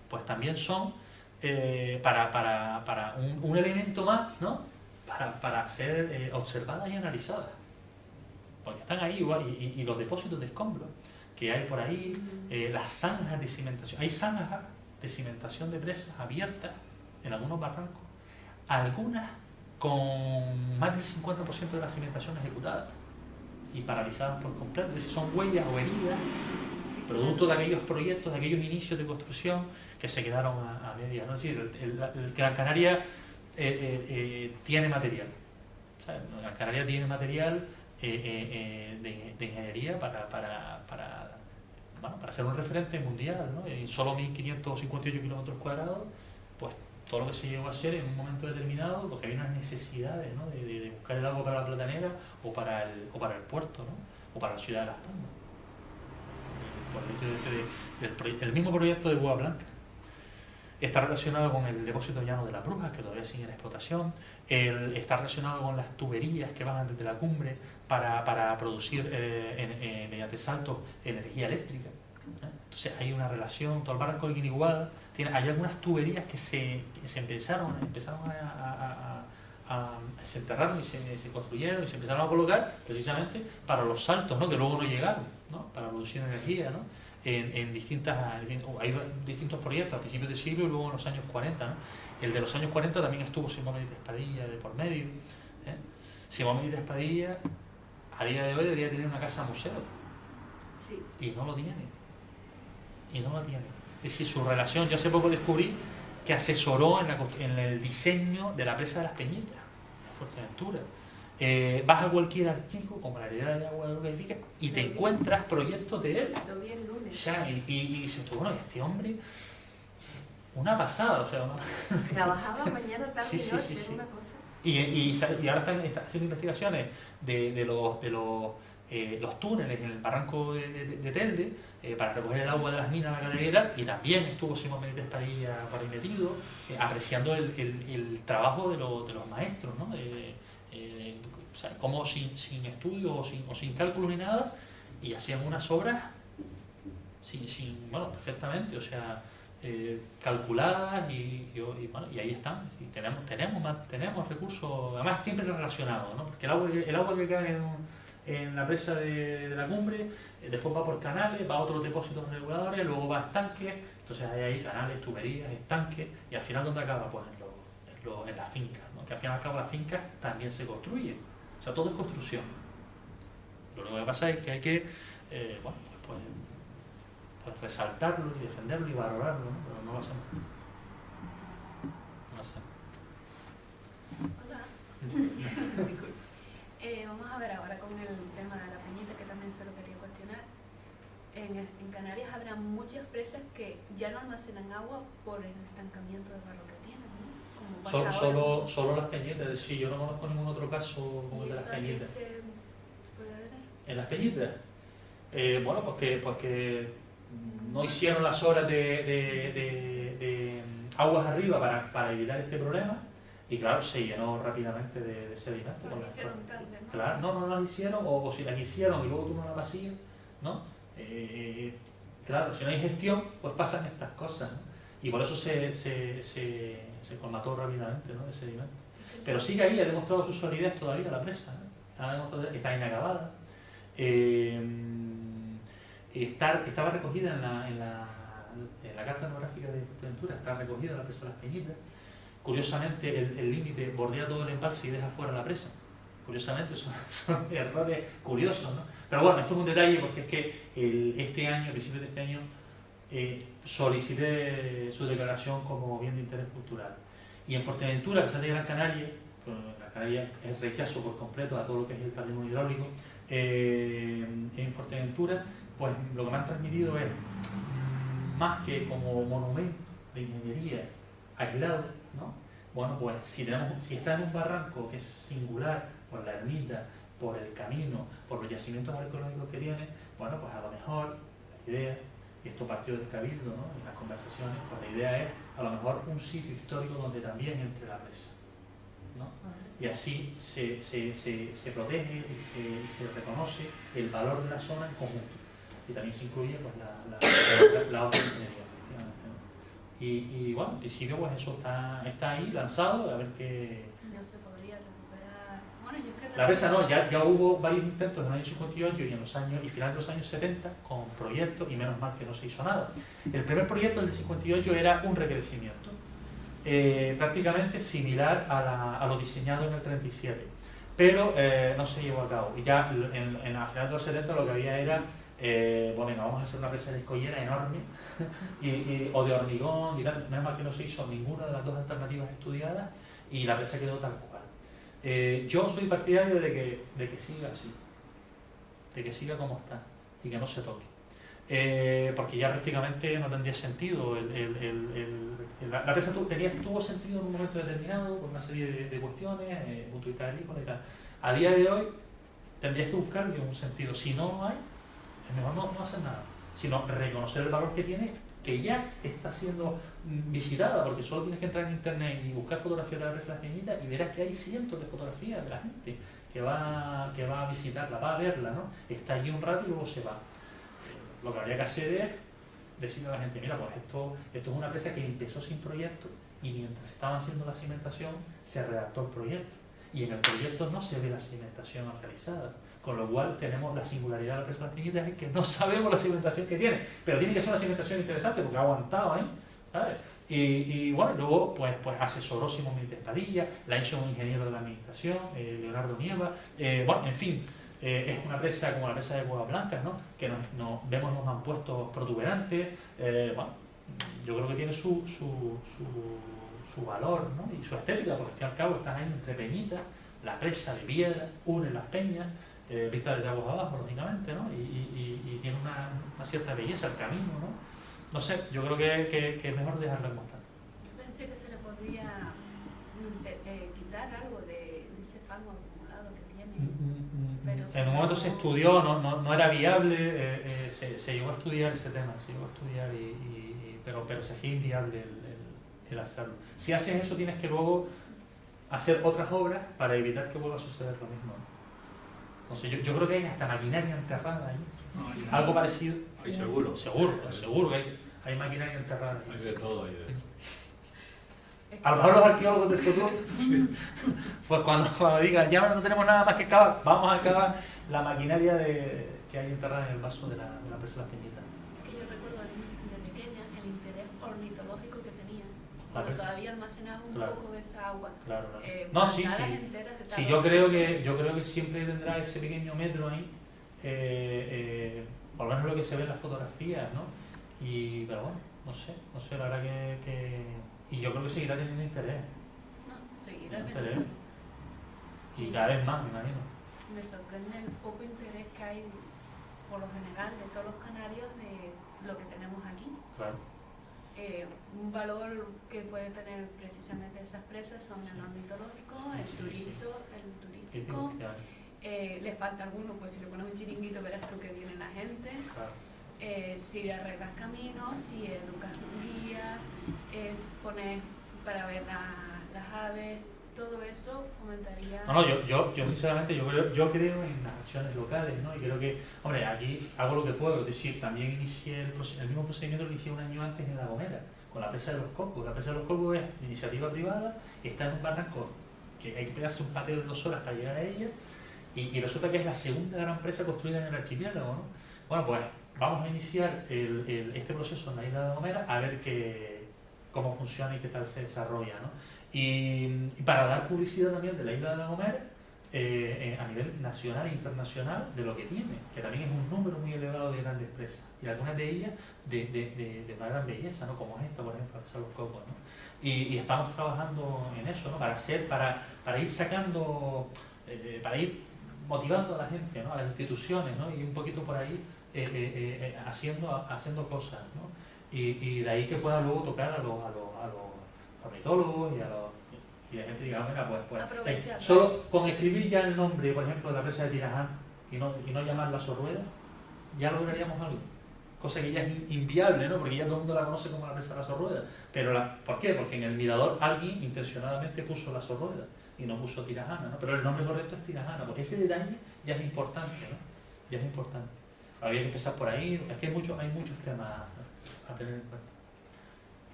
pues también son para un elemento más, ¿no? Para ser observadas y analizadas, porque están ahí igual, y los depósitos de escombros que hay por ahí, las zanjas de cimentación, hay zanjas de cimentación de presas abiertas en algunos barrancos, algunas con más del 50% de la cimentación ejecutada y paralizadas por completo. Es decir, son huellas o heridas producto de aquellos proyectos, de aquellos inicios de construcción que se quedaron a medias, ¿no? Es decir, Gran Canaria tiene material, o sea, Gran Canaria tiene material de ingeniería para ser un referente mundial, ¿no? En solo 1.558 kilómetros cuadrados, pues todo lo que se llegó a hacer en un momento determinado, porque había unas necesidades, ¿no? de buscar el agua para la platanera o para el puerto, ¿no? O para la ciudad de Las Palmas. Por el hecho el mismo proyecto de Boa Blanca está relacionado con el depósito llano de las Brujas, que todavía sigue en explotación, está relacionado con las tuberías que van desde la cumbre para producir mediante saltos energía eléctrica. Entonces hay una relación, todo el barranco de Guiniguada hay algunas tuberías que se empezaron se enterraron y se construyeron y se empezaron a colocar precisamente para los saltos, ¿no? Que luego no llegaron, ¿no? Para producir energía, ¿no? Hay distintos proyectos a principios de siglo y luego en los años 40, ¿no? El de los años 40 también estuvo Simón Benítez Padilla de por medio, ¿eh? Simón Benítez Padilla a día de hoy debería tener una casa museo, sí. Y no lo tiene. Es decir, su relación, yo hace poco descubrí que asesoró en el diseño de la presa de las Peñitas, de Fuerteventura. Vas a cualquier archivo, como la heredad de agua de Roca y Pica, y te encuentras proyectos de él. Lo vi el lunes. Ya, y dices tú, bueno, este hombre, una pasada, o sea, Trabajaba mañana, tarde Sí, y sí, noche, sí, era sí. una cosa. Y ahora están haciendo investigaciones de los túneles en el barranco de Telde para recoger el agua de las minas, la galería y tal, y también estuvo Simón Benítez Padilla por ahí metido, apreciando el trabajo de los maestros, ¿no? O sea, como sin estudio o sin cálculo ni nada, y hacían unas obras bueno, perfectamente, o sea, calculadas bueno, y ahí están. Y tenemos recursos, además siempre relacionados, ¿no? Porque el agua que cae en la presa de la cumbre, después va por canales, va a otros depósitos reguladores, luego va a estanques, entonces hay ahí canales, tuberías, estanques, y al final ¿dónde acaba? Pues en las fincas, ¿no? Que al final y al cabo las fincas también se construyen, o sea, todo es construcción. Lo único que pasa es que hay que, bueno, pues resaltarlo y defenderlo y valorarlo, ¿no? Pero no lo hacemos. No lo hacemos. Hola. Vamos a ver ahora con el tema de la Peñita, que también se lo quería cuestionar. En Canarias habrá muchas presas que ya no almacenan agua por el estancamiento de barro que tienen, ¿no? Como pasa ahora. Solo las Peñitas, sí, yo no conozco ningún otro caso como el de las Peñitas. ¿Y eso se puede ver? ¿En las Peñitas? Bueno, pues que no hicieron las obras de aguas arriba para evitar este problema, y claro, se llenó rápidamente de sedimento. No lo hicieron tarde, ¿no? Claro, no las hicieron, o si las hicieron y luego tú no las vacías, ¿no? Claro, si no hay gestión, pues pasan estas cosas, ¿no? Y por eso se colmató rápidamente, ¿no?, de sedimento. Pero sigue ahí, ha demostrado su solidez todavía la presa, ¿no? Ha demostrado que está inacabada. Estaba recogida en la carta etnográfica de Fuerteventura, está recogida la presa de las Peñitas. Curiosamente, el límite bordea todo el embalse y deja fuera la presa. Curiosamente, son errores curiosos, ¿no? Pero bueno, esto es un detalle porque es que este año, a principios de este año, solicité su declaración como bien de interés cultural. Y en Fuerteventura, que sale de Gran Canaria, Gran Canaria es rechazo por completo a todo lo que es el patrimonio hidráulico, en Fuerteventura, pues lo que me han transmitido es, más que como monumento de ingeniería aislado, ¿no? Bueno, pues si está en un barranco que es singular por la ermita, por el camino, por los yacimientos arqueológicos que tiene, bueno, pues a lo mejor la idea, y esto partió del Cabildo, ¿no?, en las conversaciones, pues la idea es a lo mejor un sitio histórico donde también entre la presa, ¿no? Y así se protege y se reconoce el valor de la zona en conjunto. Y también se incluye pues, la otra ingeniería, efectivamente, ¿no? Y bueno, en principio pues eso está ahí lanzado, a ver qué. No se podría recuperar. Bueno, yo es que La presa no, ya hubo varios intentos en el año 58 y finales de los años 70 con proyectos, y menos mal que no se hizo nada. El primer proyecto, el de 58, era un recrecimiento, prácticamente similar a lo diseñado en el 37, pero no se llevó a cabo. Y ya a finales de los 70 lo que había era, bueno, vamos a hacer una presa de escollera enorme o de hormigón y tal. Menos mal que no se hizo ninguna de las dos alternativas estudiadas y la presa quedó tal cual. Yo soy partidario de que siga así, de que siga como está y que no se toque, porque ya prácticamente no tendría sentido. La presa tuvo sentido en un momento determinado por una serie de cuestiones, mutuidad agrícola y tal. A día de hoy tendrías que buscarle un sentido. Si no hay, es mejor no hacer nada, sino reconocer el valor que tiene, que ya está siendo visitada, porque solo tienes que entrar en internet y buscar fotografías de la presa de las Peñitas y verás que hay cientos de fotografías de la gente que va a visitarla, va a verla, ¿no? Está allí un rato y luego se va. Lo que habría que hacer es decirle a la gente, mira, pues esto es una presa que empezó sin proyecto y mientras estaban haciendo la cimentación se redactó el proyecto, y en el proyecto no se ve la cimentación realizada. Con lo cual tenemos la singularidad de la presa de las Peñitas, es que no sabemos la cimentación que tiene, pero tiene que ser una cimentación interesante porque ha aguantado ahí, ¿sabes? Y bueno, luego pues asesoró Simón Benítez Padilla, la hizo un ingeniero de la administración, Leonardo Nieva, bueno, en fin, es una presa como la presa de Cuevas Blancas, ¿no?, que vemos los mampuestos protuberantes, bueno, yo creo que tiene su valor, ¿no? Y su estética, porque al fin y al cabo estás ahí entre peñitas, la presa de piedra, une las peñas, vista desde aguas abajo, lógicamente, ¿no? Y tiene una cierta belleza el camino, ¿no? No sé, yo creo que es mejor dejarlo como está. Yo pensé que se le podía quitar algo de ese fango acumulado que tiene. Pero en un momento se estudió, no era viable, se llegó a estudiar ese tema, pero se hacía inviable el hacerlo. Si haces eso tienes que luego hacer otras obras para evitar que vuelva a suceder lo mismo. Entonces yo creo que hay hasta maquinaria enterrada ahí. Algo parecido. Hay seguro. Seguro que hay maquinaria enterrada ahí. Hay de todo ahí. A lo mejor los arqueólogos del futuro, pues cuando digan, ya no tenemos nada más que cavar, vamos a cavar la maquinaria que hay enterrada en el vaso de la presa de las Peñitas. Es que yo recuerdo de pequeña el interés ornitológico que tenía, cuando presa. Todavía almacenaba un poco de esa agua. Claro. No, Sí, enteras de sí, yo creo que siempre tendrá ese pequeño metro ahí, por lo menos lo que se ve en las fotografías, ¿no? Pero bueno, no sé, la verdad y yo creo que seguirá teniendo interés. No, seguirá Interés. teniendo. Y cada vez más, me imagino. Me sorprende el poco interés que hay, por lo general, de todos los canarios de lo que tenemos aquí. Claro. Un valor que puede tener precisamente esas presas son el ornitológico, el turístico. Le falta alguno, pues si le pones un chiringuito verás tú que viene la gente. Claro. Si le arreglas caminos, si educas guías, pones para ver las aves, todo eso fomentaría... Yo sinceramente yo creo en las acciones locales, ¿no? Y creo que, hombre, aquí hago lo que puedo, es decir, también inicié el mismo procedimiento que inicié un año antes en La Gomera, con la presa de los Cocos. La presa de los Cocos es iniciativa privada, está en un barranco que hay que pegarse un pateo de 2 horas para llegar a ella, y resulta que es la segunda gran presa construida en el archipiélago, ¿no? Bueno, pues vamos a iniciar este proceso en la isla de La Gomera a ver cómo funciona y qué tal se desarrolla, ¿no? Y para dar publicidad también de la isla de La Gomera a nivel nacional e internacional de lo que tiene, que también es un número muy elevado de grandes presas, y algunas de ellas de una gran belleza, ¿no? Como esta, por ejemplo, la presa de los Cocos, ¿no? Y estamos trabajando en eso, ¿no? Para ir sacando, para ir motivando a la gente, ¿no? A las instituciones, ¿no? Y un poquito por ahí haciendo cosas, ¿no? Y de ahí que pueda luego tocar a los ornitólogos y la gente diga, venga, pues solo con escribir ya el nombre, por ejemplo, de la presa de Tiraján y no llamarla Sorrueda, ya lograríamos algo. Cosa que ya es inviable, ¿no? Porque ya todo el mundo la conoce como la presa de la Sorrueda. Pero ¿por qué? Porque en el mirador alguien intencionadamente puso la Sorrueda y no puso Tirajana, ¿no? Pero el nombre correcto es Tirajana, porque ese detalle ya es importante, ¿no? Ya es importante. Habría que empezar por ahí, es que hay muchos temas a tener en cuenta.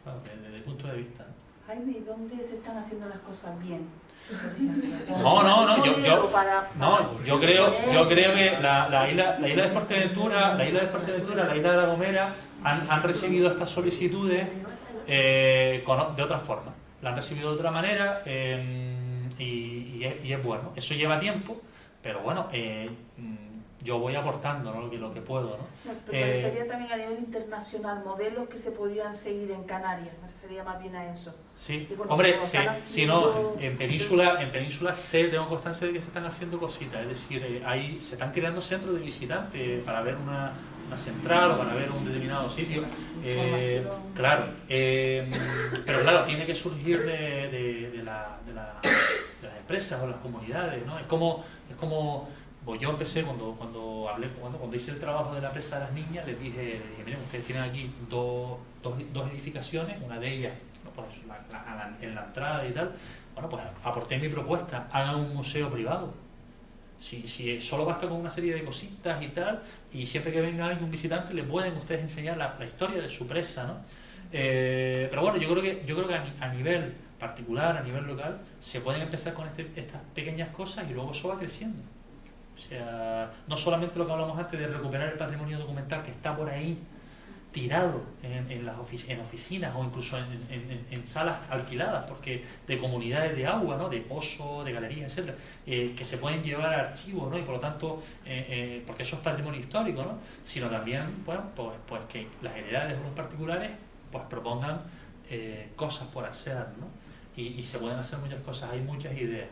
Claro, desde el punto de vista, ¿no? Jaime, ¿y dónde se están haciendo las cosas bien? Yo creo que la isla de Fuerteventura, la isla de La Gomera han recibido estas solicitudes de otra forma. La han recibido de otra manera y es bueno. Eso lleva tiempo, pero bueno, yo voy aportando, ¿no? lo que puedo, ¿no? Pero me refería también a nivel internacional, modelos que se podían seguir en Canarias, me refería más bien a eso. Sí, sí, hombre, si no, en Península tengo constancia de que se están haciendo cositas, es decir, ahí se están creando centros de visitantes para ver una central o para ver un determinado sitio. Claro, pero claro, tiene que surgir de las empresas o las comunidades, ¿no? Es como pues yo empecé cuando hice el trabajo de la presa de las niñas, les dije, miren, ustedes tienen aquí dos edificaciones, una de ellas pues, en la entrada y tal. Bueno, pues aporté mi propuesta, hagan un museo privado. Si solo basta con una serie de cositas y tal, y siempre que venga alguien, un visitante, le pueden ustedes enseñar la historia de su presa, ¿no? Pero bueno, yo creo que a nivel particular, a nivel local, se pueden empezar con estas pequeñas cosas y luego eso va creciendo. O sea, no solamente lo que hablamos antes de recuperar el patrimonio documental que está por ahí tirado en oficinas o incluso en salas alquiladas porque de comunidades de agua, ¿no? De pozos, de galerías, etcétera, que se pueden llevar a archivos, ¿no? Y por lo tanto, porque eso es patrimonio histórico, ¿no? Sino también, bueno, pues que las heredades de los particulares pues propongan cosas por hacer, ¿no? Y se pueden hacer muchas cosas, hay muchas ideas,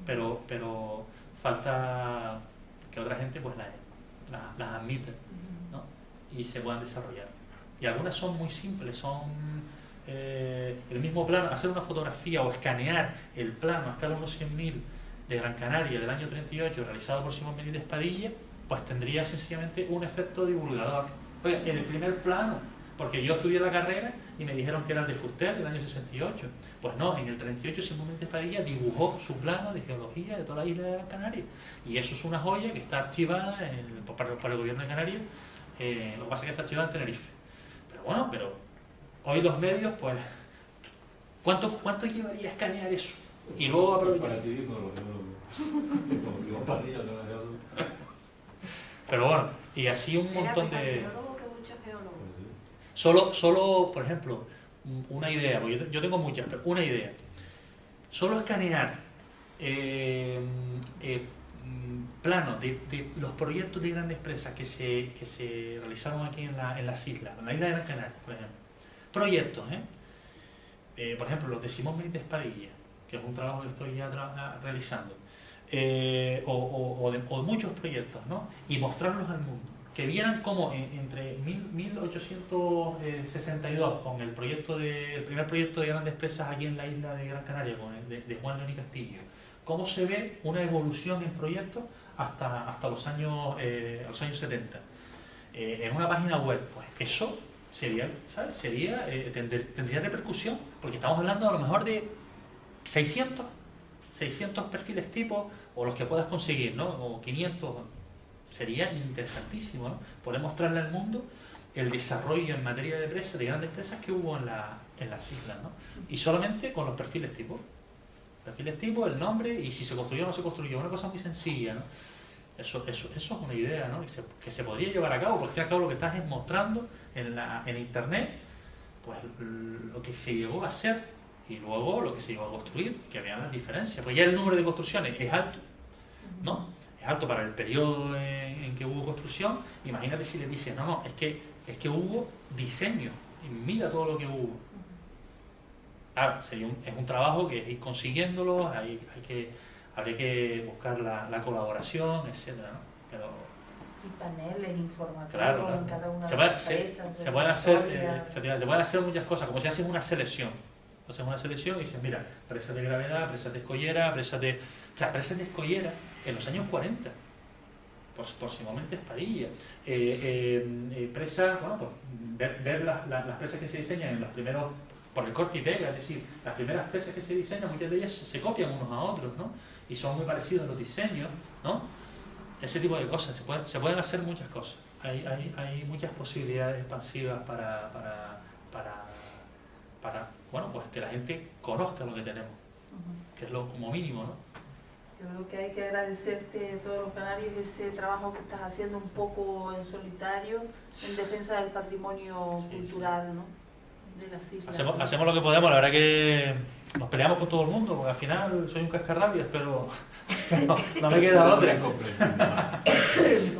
pero falta que otra gente pues las admita, ¿no? Y se puedan desarrollar. Y algunas son muy simples, son el mismo plano, hacer una fotografía o escanear el plano a escala 1/100.000 de Gran Canaria del año 38 realizado por Simón Benítez Padilla, pues tendría sencillamente un efecto divulgador. Oye, en el primer plano, porque yo estudié la carrera y me dijeron que era el de Fuster del año 68, pues no, en el 38 Simón Benítez Padilla dibujó su plano de geología de toda la isla de Gran Canaria, y eso es una joya que está archivada para el gobierno de Canarias. Lo que pasa es que está archivada en Tenerife. Pero bueno, hoy los medios, pues, ¿cuánto llevaría a escanear eso? Y luego aprovechar. Pero bueno, y así un montón de... Solo, por ejemplo, una idea, porque yo tengo muchas, pero una idea. Solo escanear planos de los proyectos de grandes presas que se realizaron aquí en las islas, en la isla de Gran Canaria, por ejemplo. Proyectos, por ejemplo, los de Simón Benítez Padilla, que es un trabajo que estoy ya realizando, o de muchos proyectos, ¿no? Y mostrarlos al mundo, que vieran cómo entre 1862 con el primer proyecto de grandes presas aquí en la isla de Gran Canaria, con el de Juan León y Castillo, cómo se ve una evolución en proyectos hasta los años 70. En una página web, pues eso sería, ¿sabes? Tendría repercusión, porque estamos hablando a lo mejor de 600 perfiles tipo, o los que puedas conseguir, ¿no? O 500. Sería interesantísimo, ¿no? Poder mostrarle al mundo el desarrollo en materia de presas, de grandes presas que hubo en las islas, ¿no? Y solamente con los perfiles tipo. Perfiles tipo, el nombre, y si se construyó o no se construyó. Una cosa muy sencilla, ¿no? Eso es una idea, ¿no? Que se podría llevar a cabo, porque al fin y al cabo lo que estás es mostrando en internet, pues lo que se llegó a hacer y luego lo que se llegó a construir, que vean las diferencias. Pues ya el número de construcciones es alto, ¿no? Es alto para el periodo en que hubo construcción. Imagínate si le dices, no, es que hubo diseño, y mira todo lo que hubo. Claro, es un trabajo que es ir consiguiéndolo, habría que buscar la colaboración, etcétera, ¿no? Pero, y paneles informativos, claro. En cada una se de las presas. se pueden hacer muchas cosas, como si haces una selección. Haces una selección y dices, mira, presas de Gravedad, presas de Escollera, presas de Escollera en los años 40, por Simón Benítez Padilla. Presas, bueno, pues ver las presas que se diseñan en los primeros, por el corte y pega, es decir, las primeras presas que se diseñan, muchas de ellas se copian unos a otros, ¿no? Y son muy parecidos los diseños, ¿no? Ese tipo de cosas, se pueden hacer muchas cosas. Hay muchas posibilidades expansivas para bueno, pues que la gente conozca lo que tenemos, que es lo como mínimo, ¿no? Yo creo que hay que agradecerte a todos los canarios ese trabajo que estás haciendo un poco en solitario en defensa del patrimonio cultural, ¿no? De las islas. Hacemos lo que podemos, la verdad que nos peleamos con todo el mundo, porque al final soy un cascarrabias, pero no me queda otra.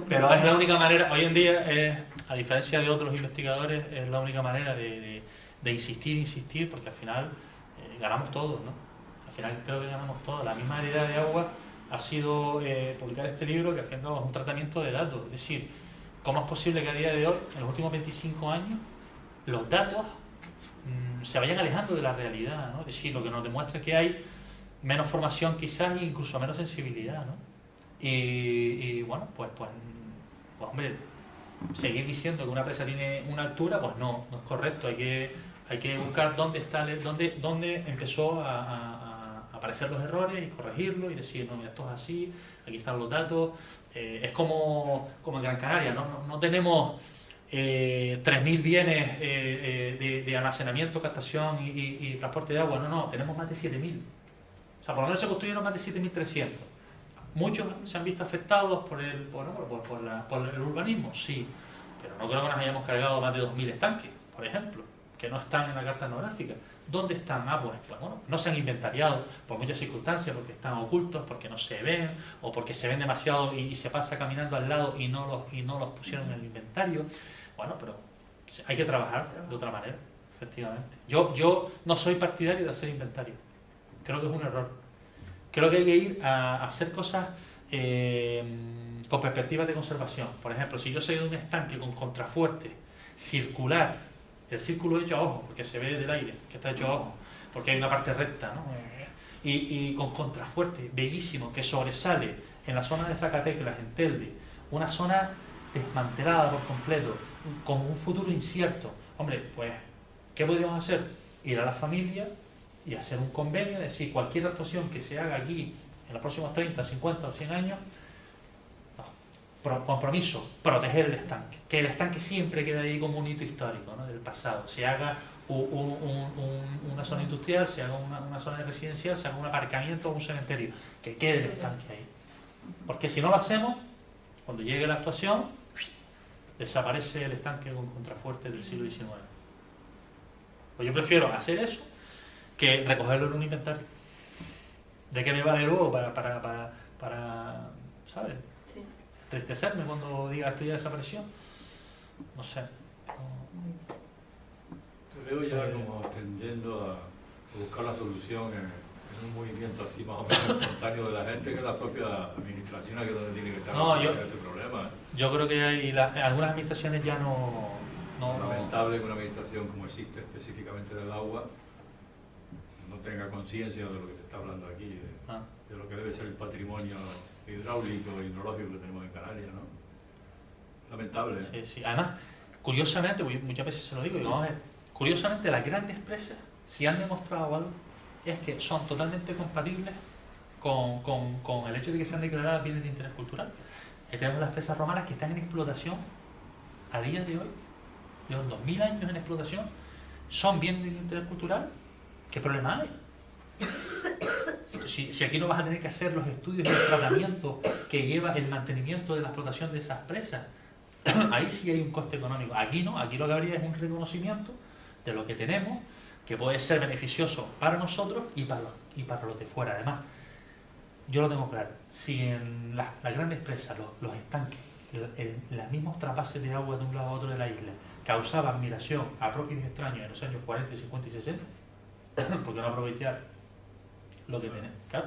Pero es la única manera, hoy en día, a diferencia de otros investigadores, es la única manera de insistir, porque al final ganamos todos, ¿no? Al final creo que ganamos todos. La misma herida de agua ha sido publicar este libro, que al final es un tratamiento de datos. Es decir, ¿cómo es posible que a día de hoy, en los últimos 25 años, los datos se vayan alejando de la realidad, ¿no? Es decir, lo que nos demuestra que hay menos formación quizás e incluso menos sensibilidad, ¿no? Y bueno, pues hombre, seguir diciendo que una presa tiene una altura, pues no es correcto. Hay que buscar dónde empezó a aparecer los errores y corregirlo y decir, no, mira, esto es así, aquí están los datos. Es como en Gran Canaria, no tenemos 3.000 bienes de almacenamiento, captación y transporte de agua, no, tenemos más de 7.000. O sea, por lo menos se construyeron más de 7.300. Muchos se han visto afectados por el urbanismo, sí, pero no creo que nos hayamos cargado más de 2.000 estanques, por ejemplo, que no están en la carta etnográfica. ¿Dónde están? Pues bueno, no se han inventariado por muchas circunstancias, porque están ocultos, porque no se ven, o porque se ven demasiado y se pasa caminando al lado y no los pusieron en el inventario. Bueno, pero Hay que trabajar de otra manera, efectivamente. Yo no soy partidario de hacer inventario. Creo que es un error. Creo que hay que ir a hacer cosas con perspectivas de conservación. Por ejemplo, si yo soy de un estanque con contrafuerte, circular, el círculo hecho a ojo, porque se ve del aire, que está hecho a ojo, porque hay una parte recta, ¿no? Y con contrafuerte, bellísimo, que sobresale en la zona de Zacateclas, en Telde, una zona desmantelada por completo, con un futuro incierto. Hombre, pues, ¿qué podríamos hacer? Ir a la familia y hacer un convenio, decir, cualquier actuación que se haga aquí en los próximos 30, 50 o 100 años, compromiso, proteger el estanque, que el estanque siempre quede ahí como un hito histórico, ¿no? Del pasado. Se haga una zona industrial, se haga una zona de residencial, se haga un aparcamiento o un cementerio, que quede el estanque ahí. Porque si no lo hacemos, cuando llegue la actuación, desaparece el estanque con contrafuertes del siglo XIX. Pues yo prefiero hacer eso que recogerlo en un inventario. ¿De qué me vale luego para ¿sabes? Sí. Entristecerme cuando diga esto ya desapareció? No sé. Te veo ya como tendiendo a buscar la solución en un movimiento así más o menos espontáneo de la gente, que la propia administración es donde tiene que estar este problema. Yo creo que hay algunas administraciones ya no lamentable que una administración como existe específicamente del agua no tenga conciencia de lo que se está hablando aquí, de lo que debe ser el patrimonio hidráulico e hidrológico que tenemos en Canarias, ¿no? Lamentable. Sí. Además, curiosamente, muchas veces se lo digo, vamos a ver, curiosamente las grandes presas, si han demostrado algo, es que son totalmente compatibles con el hecho de que sean declaradas bienes de interés cultural. Tenemos las presas romanas que están en explotación a día de hoy, llevan 2000 años en explotación, son bienes de interés cultural. ¿Qué problema hay? Si aquí no vas a tener que hacer los estudios y el tratamiento que lleva el mantenimiento de la explotación de esas presas, ahí sí hay un coste económico. Aquí no, aquí lo que habría es un reconocimiento de lo que tenemos, que puede ser beneficioso para nosotros y para los de fuera. Además, yo lo tengo claro, si en las grandes presas, los estanques, los mismos trapases de agua de un lado a otro de la isla causaban admiración a propios y extraños en los años 40, 50 y 60, ¿por qué no aprovechar lo que tenemos? Claro,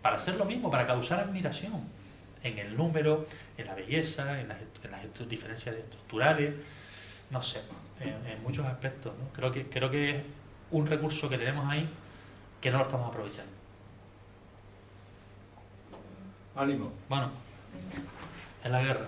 para hacer lo mismo, para causar admiración en el número, en la belleza, en las diferencias estructurales, no sé, en muchos aspectos, ¿no? Creo que es un recurso que tenemos ahí que no lo estamos aprovechando. Ánimo. Bueno, en la guerra.